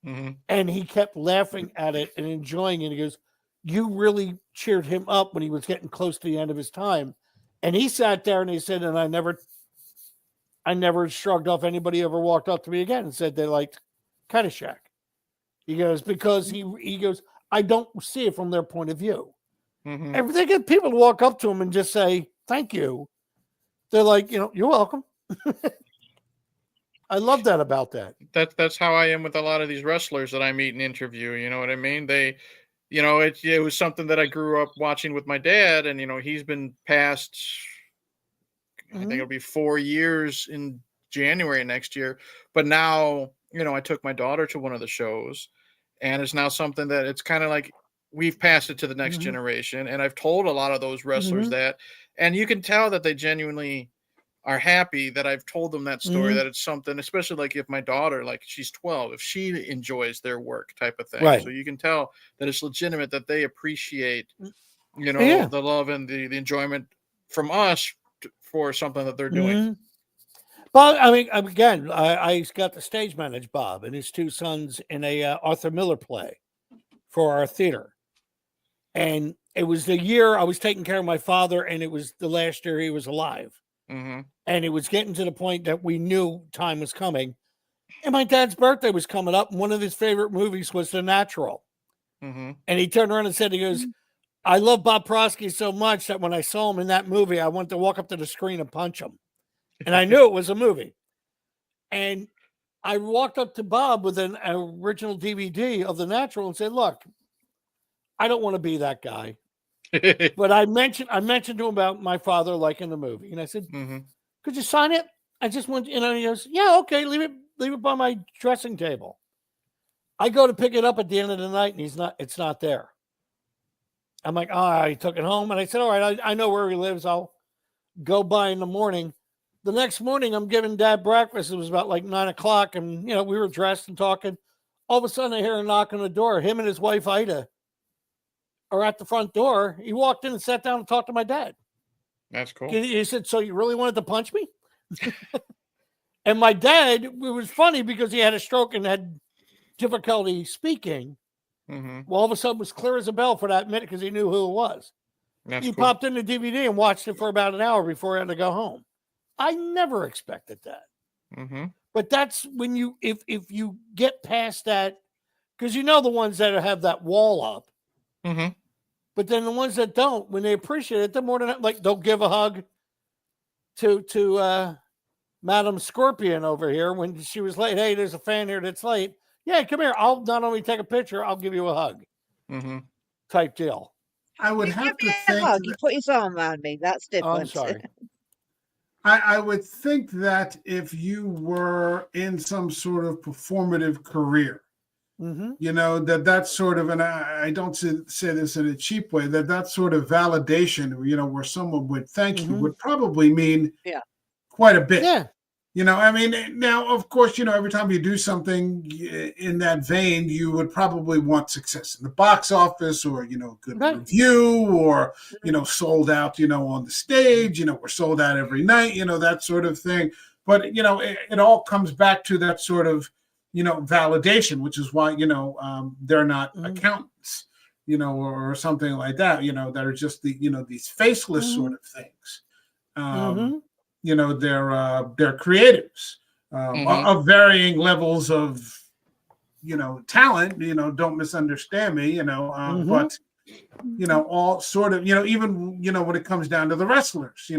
And he kept laughing at it and enjoying it. He goes, you really cheered him up when he was getting close to the end of his time. And he sat there and he said, and I never shrugged off anybody ever walked up to me again and said they liked Caddyshack. He goes, because he goes, I don't see it from their point of view. If they get people to walk up to him and just say, thank you, they're like, you're welcome. I love that about that. That's how I am with a lot of these wrestlers that I meet and interview. You know what I mean? They, it was something that I grew up watching with my dad, and he's been passed. I think it'll be 4 years in January next year. But now, I took my daughter to one of the shows, and it's now something that it's kind of like we've passed it to the next generation. And I've told a lot of those wrestlers that, and you can tell that they genuinely are happy that I've told them that story, that it's something, especially like if my daughter, like she's 12, if she enjoys their work type of thing. Right. So you can tell that it's legitimate, that they appreciate, the love and the enjoyment from us for something that they're doing. But I mean, again, I got to stage manage Bob and his two sons in a Arthur Miller play for our theater. And it was the year I was taking care of my father, and it was the last year he was alive. And it was getting to the point that we knew time was coming. And my dad's birthday was coming up, and one of his favorite movies was The Natural. And he turned around and said, he goes, I love Bob Prosky so much that when I saw him in that movie, I wanted to walk up to the screen and punch him. And I knew it was a movie. And I walked up to Bob with an original DVD of The Natural and said, look, I don't want to be that guy. But I mentioned to him about my father liking the movie. And I said, could you sign it? I just want, he goes, yeah, okay, leave it by my dressing table. I go to pick it up at the end of the night, and it's not there. I'm like, I took it home. And I said, all right, I know where he lives. I'll go by in the morning. The next morning, I'm giving Dad breakfast. It was about like 9 o'clock. And, we were dressed and talking. All of a sudden, I hear a knock on the door. Him and his wife, Ida, are at the front door. He walked in and sat down and talked to my dad. That's cool. He said, so you really wanted to punch me? And my dad, it was funny because he had a stroke and had difficulty speaking. Well, all of a sudden it was clear as a bell for that minute because he knew who it was. He popped in the DVD and watched it for about an hour before he had to go home. I never expected that. But that's when if you get past that, because the ones that have that wall up, but then the ones that don't, when they appreciate it, they're more than like they'll give a hug to Madam Scorpion over here when she was late. Hey, there's a fan here that's late. Yeah, come here. I'll not only take a picture, I'll give you a hug. Type deal. I would have to think. He put his arm around me. That's different. Oh, I'm sorry. I would think that if you were in some sort of performative career, that sort of, and I don't say this in a cheap way, that sort of validation, where someone would thank you would probably mean quite a bit. Yeah. Now, of course, every time you do something in that vein, you would probably want success in the box office or, good review or, sold out, on the stage, we're sold out every night, that sort of thing. But, it all comes back to that sort of, validation, which is why, they're not accountants, or something like that, that are just the, these faceless sort of things. They're creatives of varying levels of, talent, don't misunderstand me, but, all sort of, even, when it comes down to the wrestlers,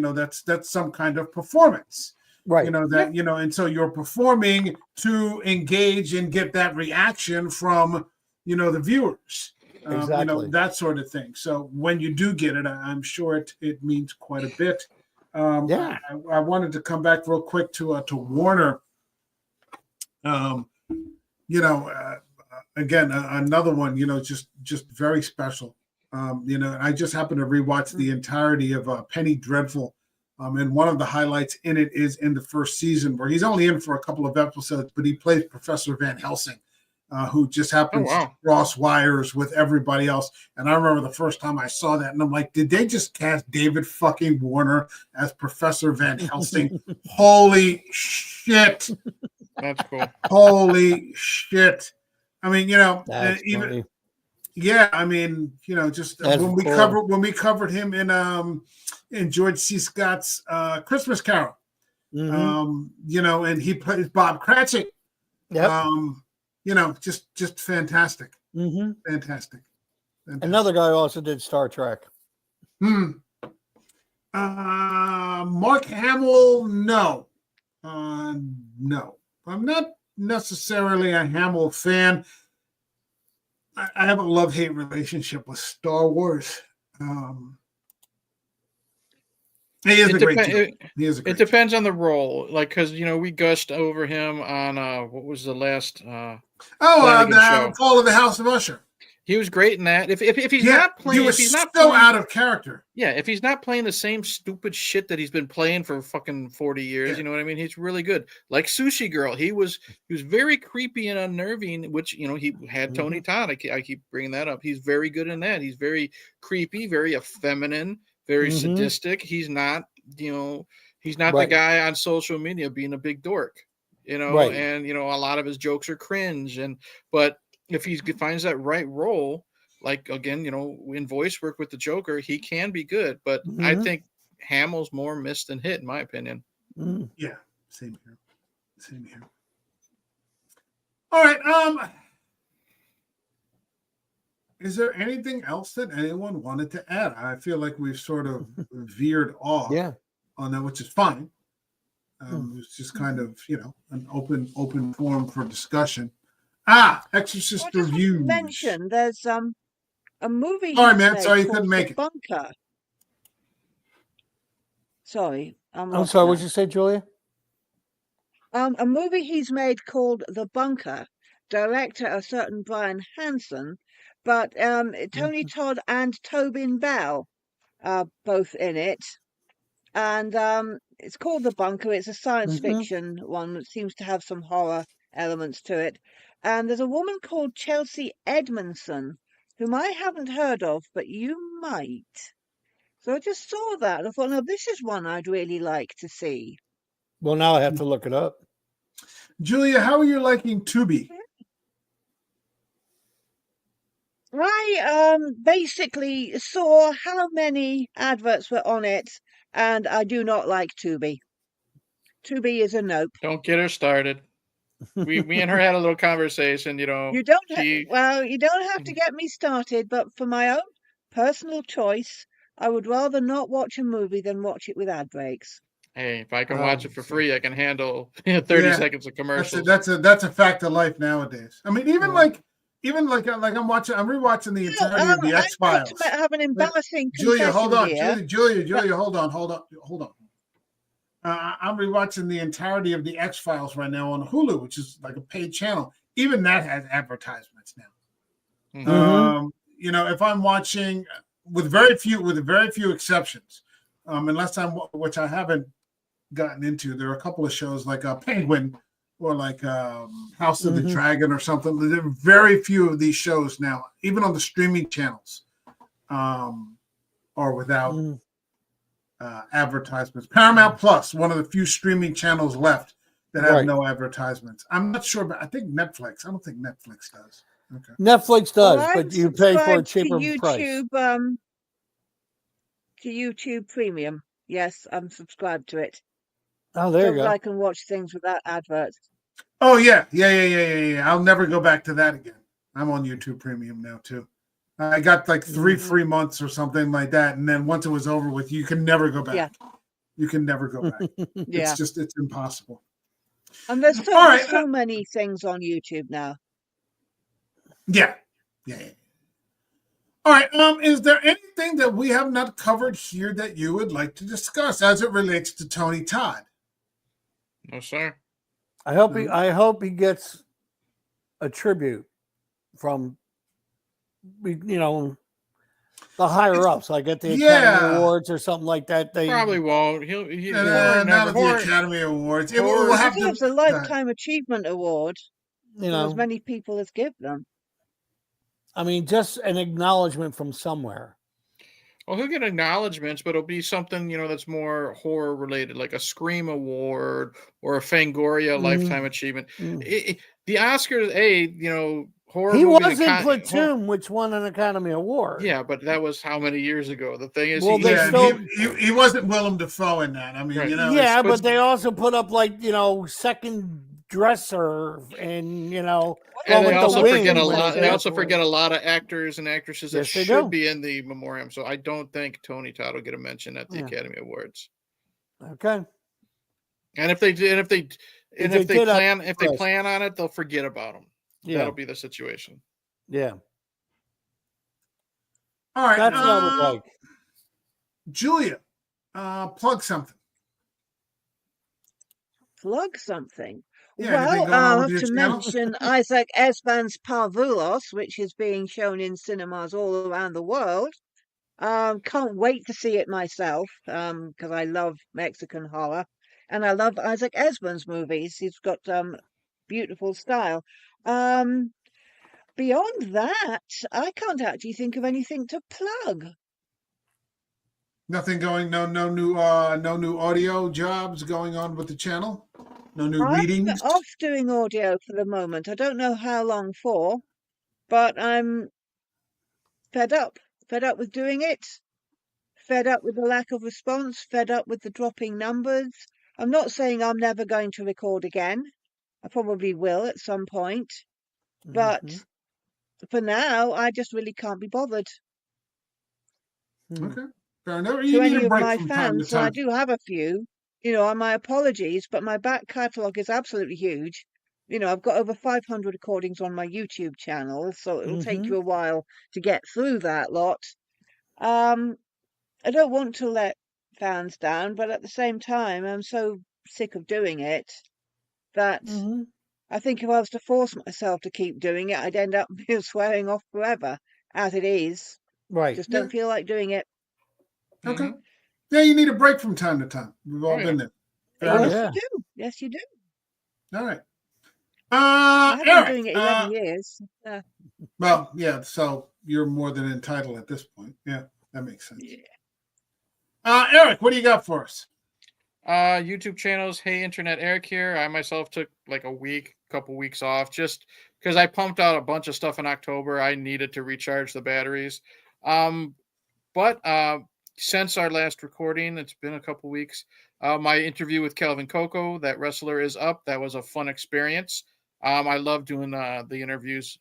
that's some kind of performance. Right. And so you're performing to engage and get that reaction from, the viewers, exactly. That sort of thing. So when you do get it, I'm sure it means quite a bit. I wanted to come back real quick to Warner. Again, another one, just very special. I just happened to rewatch the entirety of Penny Dreadful. And one of the highlights in it is in the first season where he's only in for a couple of episodes, but he plays Professor Van Helsing. who just happens to cross wires with everybody else. And I remember the first time I saw that, and I'm like, did they just cast David fucking Warner as Professor Van Helsing? Holy shit. That's cool. Holy shit. I mean, even funny. Yeah, I mean, just when we covered him in George C. Scott's Christmas Carol, and he plays Bob Cratchit. Yep. Just fantastic. Fantastic. Another guy who also did Star Trek. Mark Hamill, no. No. I'm not necessarily a Hamill fan. I have a love-hate relationship with Star Wars. He is a great dude. It depends on the role, like because we gushed over him on what was the last the Fall of the House of Usher. He was great in that. If he's not playing, he was out of character. Yeah, if he's not playing the same stupid shit that he's been playing for fucking 40 years, you know what I mean? He's really good. Like Sushi Girl, he was very creepy and unnerving, which he had Tony Todd. I keep bringing that up. He's very good in that. He's very creepy, very effeminate, very sadistic. He's not, he's not the guy on social media being a big dork, and a lot of his jokes are cringe, but if he finds that right role, like again, in voice work with the Joker, he can be good. But I think Hamill's more missed than hit, in my opinion. Yeah, same here. All right. Is there anything else that anyone wanted to add? I feel like we've sort of veered off on that, which is fine. It's just kind of an open forum for discussion. Exorcist reviews. Mention there's a movie. Sorry, man. Sorry you couldn't make it. Bunker. Sorry, I'm sorry. What did you say, Julia? A movie he's made called The Bunker. Director a certain Brian Hansen, but Tony Todd and Tobin Bell are both in it, and it's called The Bunker. It's a science fiction one that seems to have some horror elements to it. And there's a woman called Chelsea Edmondson, whom I haven't heard of, but you might. So I just saw that and I thought, no, this is one I'd really like to see. Well, now I have to look it up. Julia, how are you liking Tubi? I basically saw how many adverts were on it, and I do not like Tubi. Tubi is a nope. Don't get her started. Me and her had a little conversation, You don't you don't have to get me started, but for my own personal choice, I would rather not watch a movie than watch it with ad breaks. Hey, if I can watch it for free, I can handle 30 seconds of commercials. That's a fact of life nowadays. I mean, even like I'm rewatching the entirety of the X-Files. I have an embarrassing Julia, hold on. Here. Julia, hold on. I'm rewatching the entirety of the X-Files right now on Hulu, which is like a paid channel. Even that has advertisements now. If I'm watching with very few exceptions, unless which I haven't gotten into, there are a couple of shows like Penguin or like House of the Dragon or something. There are very few of these shows now, even on the streaming channels, are without advertisements. Paramount Plus, one of the few streaming channels left that have no advertisements. I'm not sure, but I think Netflix. I don't think Netflix does. Okay. Netflix does, but you pay for a cheaper price. To YouTube Premium. Yes, I'm subscribed to it. Oh, there you go. I can watch things without adverts. Oh yeah. I'll never go back to that again. I'm on YouTube Premium now too. I got like 3 free months or something like that, and then once it was over with, you can never go back. Yeah. You can never go back. It's impossible. And there's so many things on YouTube now. Yeah. All right. Is there anything that we have not covered here that you would like to discuss as it relates to Tony Todd? No, sir. I hope he gets a tribute from the higher ups, like at the Academy Awards or something like that. They probably won't. Not at the Academy Awards. It will have a Lifetime Achievement Award. you for as know, many people as give them. I mean, just an acknowledgement from somewhere. Well, he'll get acknowledgments, but it'll be something, that's more horror related, like a Scream Award or a Fangoria Lifetime Achievement. The Oscars, horror He movie. was in Platoon, which won an Academy Award. Yeah, but that was how many years ago? The thing is, he wasn't Willem Dafoe in that. I mean, right. But they also put up second dresser and and they also forget a lot. They also forget a lot of actors and actresses that should be in the memoriam. So I don't think Tony Todd will get a mention at the Academy Awards. Okay. And if they plan on it, they'll forget about him. Yeah. That'll be the situation. Yeah. All right. That's what I would like. Julia, plug something. Plug something. Yeah, well, I'll have to mention Isaac Esban's Parvulos, which is being shown in cinemas all around the world. Can't wait to see it myself, because I love Mexican horror. And I love Isaac Esban's movies. He's got beautiful style. Beyond that, I can't actually think of anything to plug. Nothing going. No new audio jobs going on with the channel. No new readings. I'm off doing audio for the moment. I don't know how long for, but I'm fed up. Fed up with doing it. Fed up with the lack of response. Fed up with the dropping numbers. I'm not saying I'm never going to record again. I probably will at some point. But for now, I just really can't be bothered. Okay. Fair enough. To any of my fans, so I do have a few, my apologies, but my back catalogue is absolutely huge. I've got over 500 recordings on my YouTube channel, so it'll take you a while to get through that lot. I don't want to let fans down, but at the same time, I'm so sick of doing it that I think if I was to force myself to keep doing it, I'd end up swearing off forever, as it is. Right. Just don't feel like doing it. Okay. Yeah, you need a break from time to time. We've all been there. Yes, you do. Yes, you do. All right. I've been doing it 11 years. Well, yeah, so you're more than entitled at this point. Yeah, that makes sense. Yeah. Eric, what do you got for us? YouTube channels. Hey, Internet, Eric here. I myself took like couple weeks off just because I pumped out a bunch of stuff in October. I needed to recharge the batteries. But since our last recording, it's been a couple weeks. My interview with Calvin Coco, that wrestler, is up. That was a fun experience. I love doing the interviews.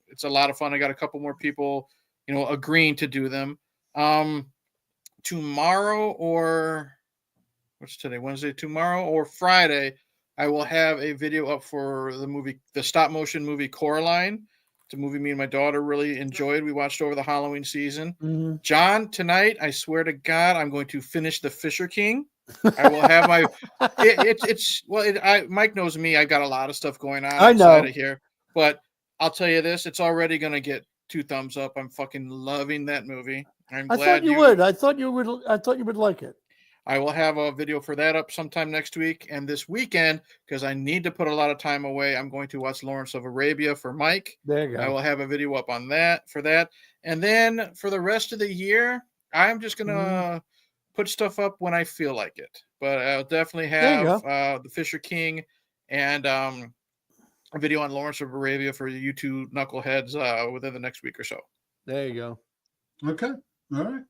It's a lot of fun. I got a couple more people, agreeing to do them. Tomorrow or what's today? Wednesday. Tomorrow or Friday, I will have a video up for the stop motion movie Coraline. It's a movie me and my daughter really enjoyed. We watched over the Halloween season. John, tonight, I swear to God, I'm going to finish The Fisher King. I will have my. Mike knows me. I've got a lot of stuff going on outside of here, but I'll tell you this: it's already going to get 2 thumbs up. I'm fucking loving that movie. I'm glad I thought you would. I thought you would like it. I will have a video for that up sometime next week and this weekend because I need to put a lot of time away. I'm going to watch Lawrence of Arabia for Mike. There you go. I will have a video up on that. And then for the rest of the year, I'm just going to put stuff up when I feel like it. But I'll definitely have The Fisher King and a video on Lawrence of Arabia for you two knuckleheads within the next week or so. There you go. Okay. All right.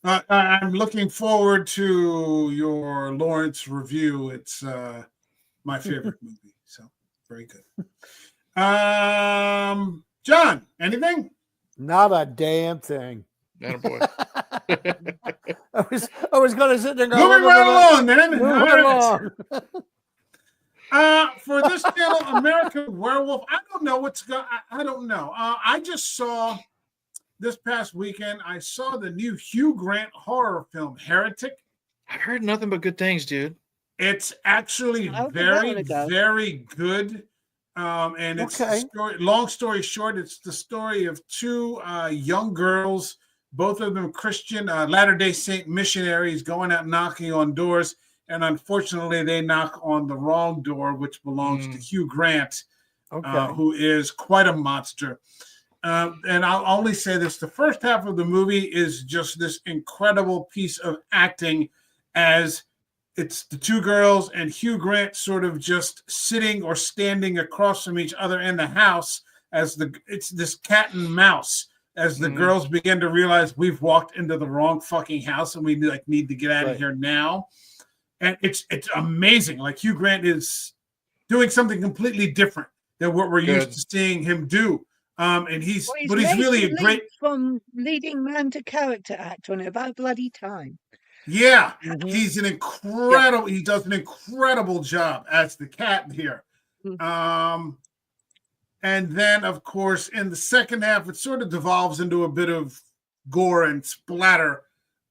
I'm looking forward to your Lawrence review. It's my favorite movie, so very good. John, anything? Not a damn thing. Attaboy. I was going to sit there and go, moving right along, man. Moving along. For this channel, American Werewolf, I don't know what's going. I don't know. I just saw. This past weekend, I saw the new Hugh Grant horror film, Heretic. I've heard nothing but good things, dude. It's actually very, very good. And it's long story short, it's the story of 2 young girls, both of them Christian, Latter-day Saint missionaries going out knocking on doors. And unfortunately, they knock on the wrong door, which belongs to Hugh Grant. Okay. who is quite a monster. And I'll only say this: the first half of the movie is just this incredible piece of acting, as it's the two girls and Hugh Grant sort of just sitting or standing across from each other in the house as it's this cat and mouse as the girls begin to realize we've walked into the wrong fucking house and we need to get out of here now. And it's amazing. Like Hugh Grant is doing something completely different than what we're used to seeing him do. And he's really a great from leading man to character actor in about bloody time. Yeah, he's an incredible. He does an incredible job as the cat here. And then, of course, in the second half, it sort of devolves into a bit of gore and splatter.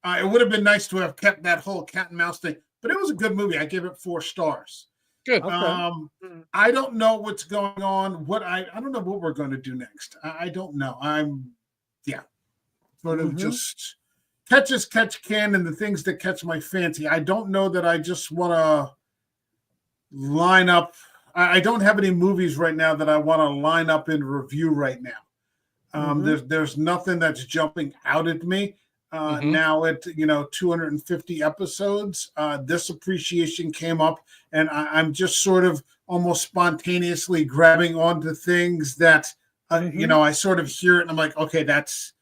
It would have been nice to have kept that whole cat and mouse thing, but it was a good movie. I give it 4 stars. Good. I don't know what's going on. I don't know what we're going to do next. I don't know. I'm sort of just catch can and the things that catch my fancy. I don't know that I just want to line up. I don't have any movies right now that I want to line up in review right now. There's nothing that's jumping out at me. Now at 250 episodes, this appreciation came up, and I'm just sort of almost spontaneously grabbing onto things that I sort of hear it and I'm like, okay, that's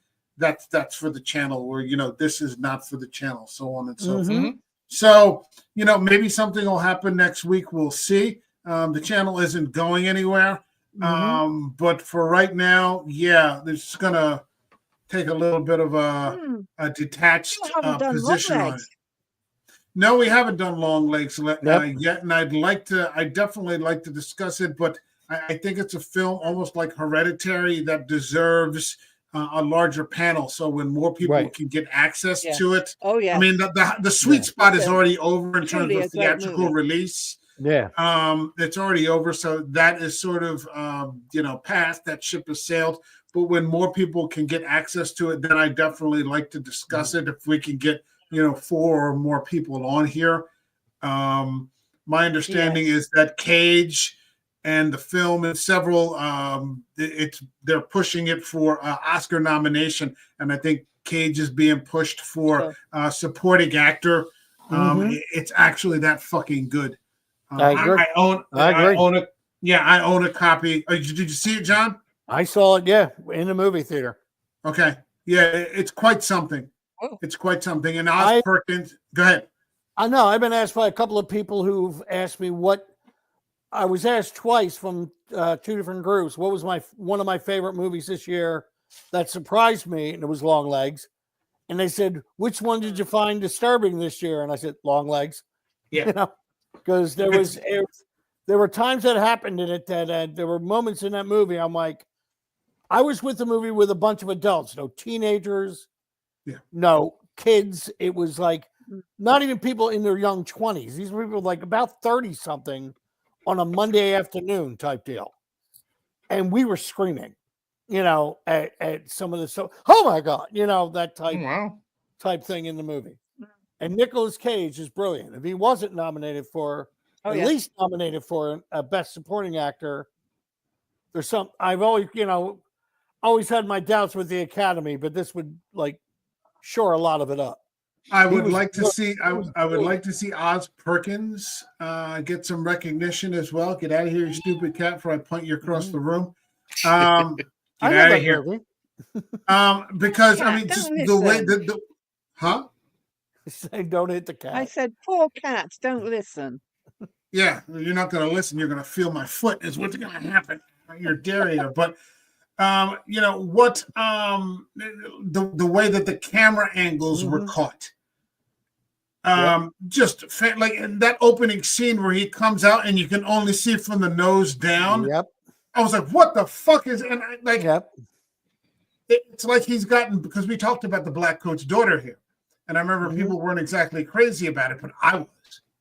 for the channel, or this is not for the channel, so on and so forth. So maybe something will happen next week. We'll see. The channel isn't going anywhere, but for right now, it's gonna take a little bit of a detached position on it. No, we haven't done Long Legs yet, and I definitely like to discuss it, but I think it's a film almost like Hereditary that deserves a larger panel, so when more people can get access to it. Oh yeah. I mean, the sweet spot is already over in terms of theatrical release. Yeah. It's already over, so that is sort of past. That ship has sailed. But when more people can get access to it, then I definitely like to discuss it. If we can get 4 or more people on here, my understanding is that Cage and the film and several they're pushing it for Oscar nomination, and I think Cage is being pushed for supporting actor. It's actually that fucking good. I agree. I own it. Yeah, I own a copy. Did you see it, John? I saw it. Yeah, in the movie theater. Okay. Yeah, it's quite something. It's quite something. And Oz Perkins, go ahead. I know. I've been asked by a couple of people who've asked me what. I was asked twice from 2 different groups. What was one of my favorite movies this year that surprised me? And it was Long Legs. And they said, "Which one did you find disturbing this year?" And I said, "Long Legs." Yeah. Because there were times that happened in it that there were moments in that movie. I'm like, I was with the movie with a bunch of adults, no teenagers, no kids. It was like not even people in their young 20s. These were people like about 30 something on a Monday afternoon type deal. And we were screaming, at some of the oh my God, that type thing in the movie. And Nicolas Cage is brilliant. If he wasn't nominated for, at least nominated for a Best Supporting Actor, there's some. I've always had my doubts with the Academy, but this would shore a lot of it up. I would like to see. I would like to see Oz Perkins get some recognition as well. Get out of here, you stupid cat! Before I punt you across the room. Get out of here. Because just the way that huh. Say don't hit the cat. I said, poor cats, don't listen. Yeah, you're not going to listen. You're going to feel my foot is what's going to happen. You're derriere. But, the way that the camera angles were caught. Just like in that opening scene where he comes out and you can only see from the nose down. Yep. I was like, what the fuck is, and it's like he's gotten, because we talked about the Black Coat's daughter here. And I remember people weren't exactly crazy about it, but I was.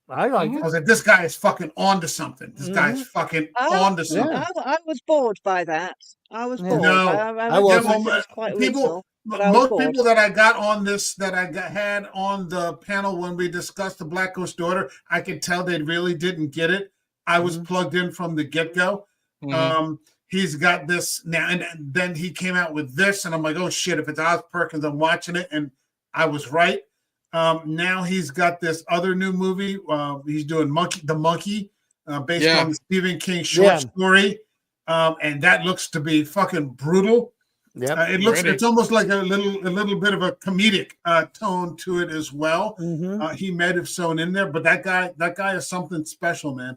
I was like, this guy is fucking onto something. This guy is fucking onto something. I was bored by that. I was bored. No, I was quite people. Most people that I got on this, had on the panel when we discussed the Black Coat's daughter, I could tell they really didn't get it. I was plugged in from the get-go. He's got this now, and then he came out with this, and I'm like, oh shit! If it's Oz Perkins, I'm watching it, and I was right. Now he's got this other new movie. He's doing the Monkey, based on the Stephen King short story, and that looks to be fucking brutal. Yeah, it's almost like a little bit of a comedic tone to it as well. He might have sewn in there, but that guy is something special, man.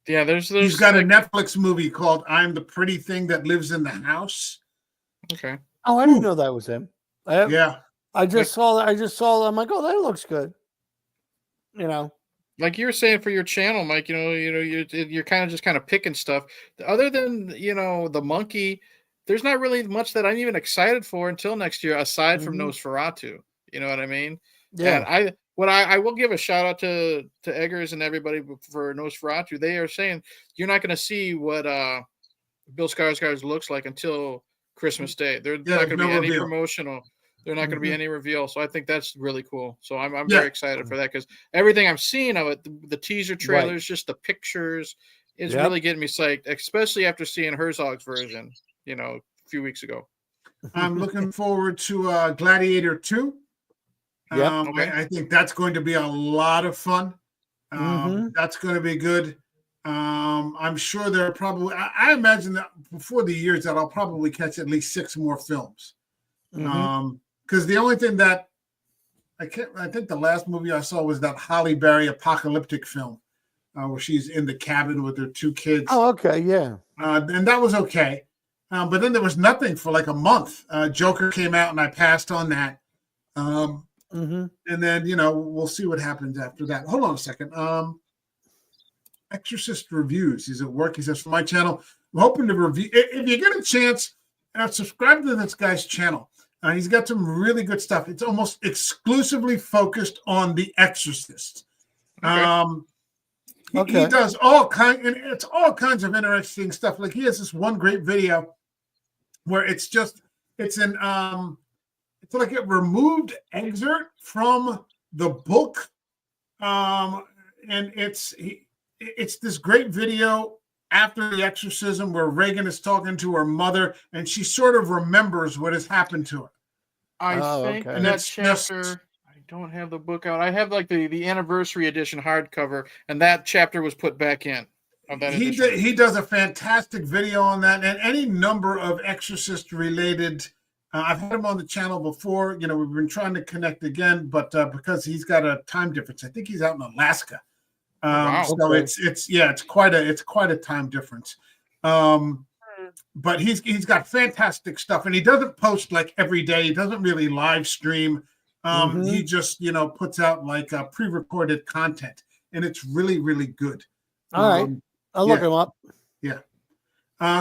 He's got a Netflix movie called "I'm the Pretty Thing That Lives in the House." Okay. Oh, I didn't know that was him. I just saw that. I'm like, oh, that looks good. You know, like you were saying for your channel, Mike. You're kind of picking stuff. Other than the Monkey, there's not really much that I'm even excited for until next year, aside from Nosferatu. You know what I mean? Yeah. And I will give a shout out to Eggers and everybody for Nosferatu. They are saying you're not going to see what Bill Skarsgård looks like until Christmas Day. There's not going to be any promotional. There's not going to be any reveal. So I think that's really cool. So I'm very excited for that because everything I'm seeing of it, the teaser trailers, just the pictures, is really getting me psyched, especially after seeing Herzog's version, a few weeks ago. I'm looking forward to Gladiator 2. I think that's going to be a lot of fun. That's going to be good. I'm sure there are probably, I imagine that before the year's out, I'll probably catch at least 6 more films. Because the only thing that I think the last movie I saw was that Halle Berry apocalyptic film where she's in the cabin with her 2 kids. Oh, okay, yeah. And that was okay. But then there was nothing for like a month. Joker came out and I passed on that. And then, we'll see what happens after that. Hold on a second. Exorcist Reviews. He's at work. He says, for my channel, I'm hoping to review. If you get a chance, subscribe to this guy's channel. He's got some really good stuff. It's almost exclusively focused on The Exorcist. He does all kinds of interesting stuff. Like he has this one great video where it's like a removed excerpt from the book, and it's this great video after the exorcism where Reagan is talking to her mother, and she sort of remembers what has happened to her. I think that chapter. I don't have the book out. I have like the anniversary edition hardcover, and that chapter was put back in. He does a fantastic video on that, and any number of Exorcist related. I've had him on the channel before. We've been trying to connect again, but because he's got a time difference, I think he's out in Alaska. So it's quite a time difference. But he's got fantastic stuff, and he doesn't post like every day. He doesn't really live stream. He just puts out like pre-recorded content, and it's really, really good. All right, I'll look him up. Yeah.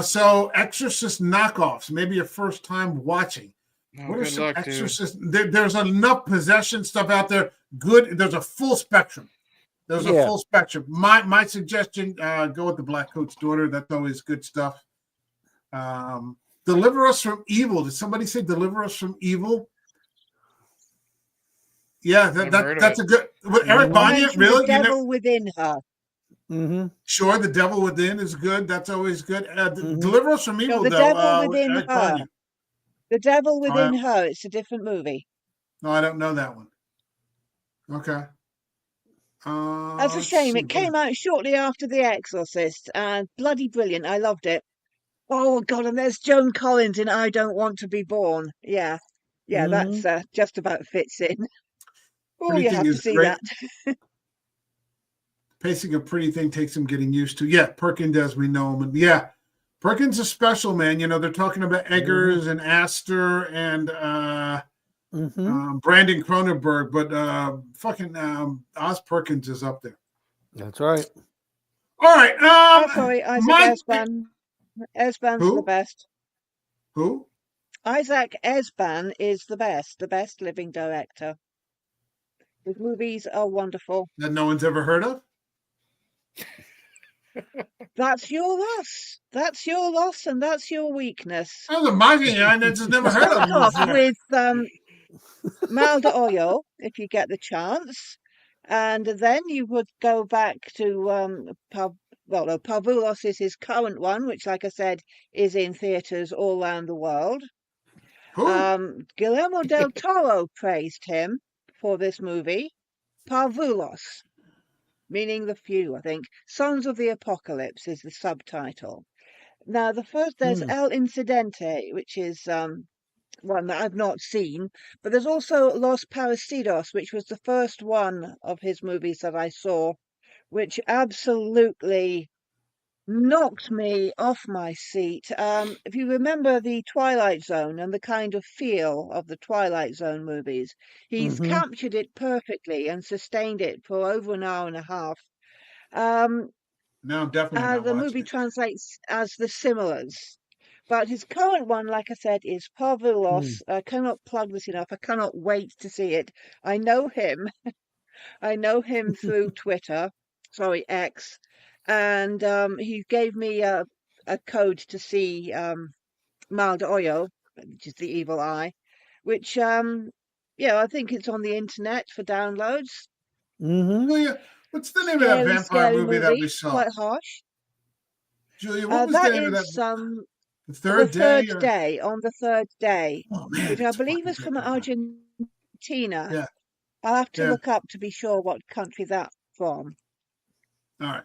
So Exorcist knockoffs, maybe your first time watching. What are some Exorcist? There's enough possession stuff out there. Good. There's a full spectrum. My suggestion: go with the Black Coat's Daughter. That's always good stuff. Deliver Us from Evil. Did somebody say Deliver Us from Evil? Yeah, that's a good. Eric Banya, really? The Devil Within Her. Sure, The Devil Within is good. That's always good. Deliver Us from Evil, The Devil Within Her. Banya. The Devil Within Her. It's a different movie. No, I don't know that one. Okay. That's a shame. It came out shortly after The Exorcist, and bloody brilliant. I loved it. Oh God! And there's Joan Collins in I Don't Want to Be Born. Yeah, that's just about fits in. Oh, you have to see that. Pacing of Pretty Thing takes some getting used to. Yeah, Perkins, as we know him, and Perkins is special, man. They're talking about Eggers and Astor and Brandon Cronenberg, but fucking Oz Perkins is up there. That's right. All right. Sorry, Isaac Esban. Esban's the best. Who? Isaac Esban is the best living director. His movies are wonderful. That no one's ever heard of? That's your loss. That's your loss, and that's your weakness. That was a marketing I just never heard of. Off with Mal de Oyo, if you get the chance, and then you would go back to well, no, Parvulos is his current one, which, like I said, is in theatres all around the world. Guillermo del Toro praised him for this movie. Parvulos, meaning the few, I think. Sons of the Apocalypse is the subtitle. Now, there's El Incidente, which is one that I've not seen, but there's also Los Parecidos, which was the first one of his movies that I saw, which absolutely knocked me off my seat. If you remember the Twilight Zone and the kind of feel of the Twilight Zone movies, he's captured it perfectly and sustained it for over an hour and a half. No, definitely not The watching movie it. translates as The Similars. But his current one, like I said, is Parvulos. I cannot plug this enough. I cannot wait to see it. I know him. I know him through Twitter, sorry, X, and he gave me a code to see Mal de Oyo, which is the evil eye, which yeah, I think it's on the internet for downloads. Julia, what's the name of that vampire movie that we saw? Quite harsh. Julia, what was the name of that? The Third Day? Day, on the third day, Oh, man, which I believe is from Argentina. Yeah. I'll have to look up to be sure what country that's from. All right.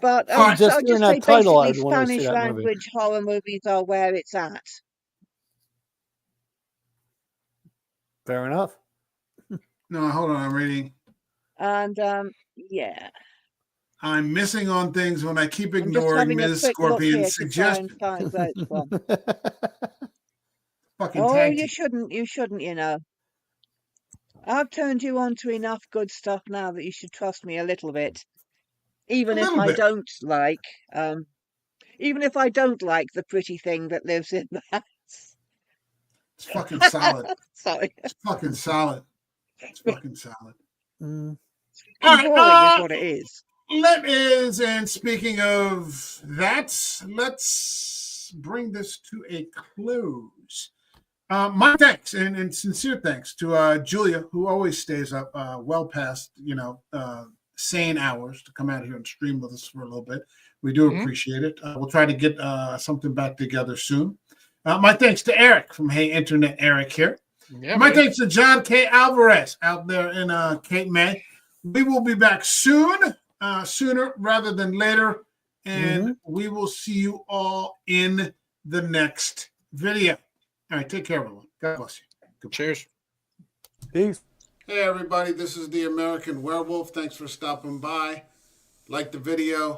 But I'll so just I'll just say basically Spanish language horror movies are where it's at. Fair enough. No, hold on, I'm reading. And yeah. I'm missing on things when I keep ignoring Ms. Scorpion's suggestion. Fucking you shouldn't, you know. I've turned you on to enough good stuff now that you should trust me a little bit. Even if I don't like the pretty thing that lives in the house. It's fucking solid. Sorry. It's fucking solid. It's fucking solid. All right, is what it is. And speaking of that, let's bring this to a close. My thanks and sincere thanks to Julia, who always stays up well past, sane hours to come out here and stream with us for a little bit. We do appreciate it. We'll try to get something back together soon. My thanks to Eric from Hey Internet Eric here. Yeah, my thanks to John K. Alvarez out there in Cape May. We will be back soon, sooner rather than later, and we will see you all in the next video. All right, take care, everyone. God bless you. Goodbye. Cheers. Peace. Hey, everybody. This is the American Werewolf. Thanks for stopping by. Like the video.